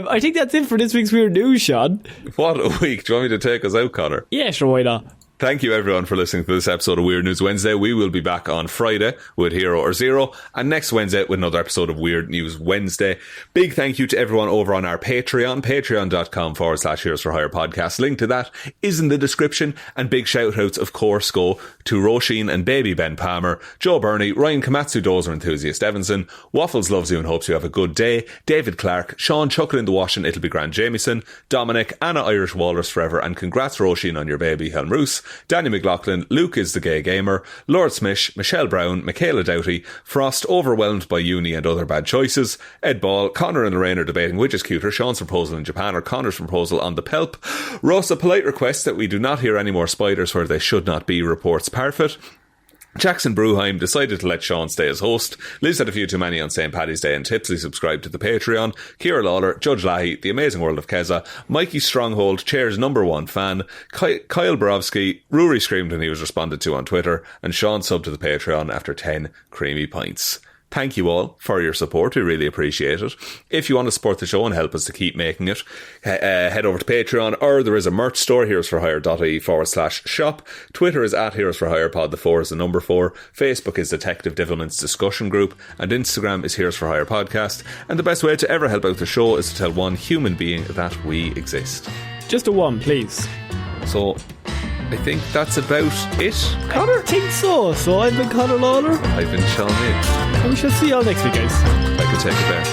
I think that's it for this week's Weird News, Sean. What a week! Do you want me to take us out, Connor? Yeah, sure, why not? Thank you everyone for listening to this episode of Weird News Wednesday. We will be back on Friday with Hero or Zero, and next Wednesday with another episode of Weird News Wednesday. Big thank you to everyone over on our Patreon, patreon.com/Heroes for Hire podcast. Link to that is in the description, and big shout outs of course go to Róisín and Baby Ben Palmer, Joe Burney, Ryan Komatsu, Dozer, Enthusiast Evanson, Waffles Loves You and hopes you have a good day, David Clarke, Shaun Chuck in the wash and it'll be grand Jamieson, Dominic, Anna Irish Walrus Forever, and congrats Róisín on your baby Hjelmroos, Danny McLaughlin, Luke is the Gay Gamer, Lordsmish, Michelle Browne, Michaela Doughty, Frost overwhelmed by uni and other bad choices, Ed Ball, Conor and Lorraine are debating which is cuter, Sean's proposal in Japan or Conor's proposal on the PELP, Russ A polite request that we do not hear any more spiders where they should not be, reports Parfitt. Jackson Bruheim decided to let Sean stay as host. Liz had a few too many on St. Paddy's Day and tipsy subscribed to the Patreon. Ciara Lawler, Judge Lahey, The Amazing World of Keza, Mikey Stronghold, Chair's #1 fan, Kyle Borowski, Rory screamed when he was responded to on Twitter, and Sean subbed to the Patreon after 10 creamy pints. Thank you all for your support. We really appreciate it. If you want to support the show and help us to keep making it, head over to Patreon, or there is a merch store, heroesforhire.ie/shop. Twitter is @heroesforhirepod, the 4 is the number 4. Facebook is Detective Divilment's discussion group, and Instagram is Heroes for Hire podcast. And the best way to ever help out the show is to tell one human being that we exist. Just a one, please. So, I think that's about it, Connor? I think so. So I've been Conor Lawler. I've been Sean Mitch. And we shall see you all next week, guys. I could take it there.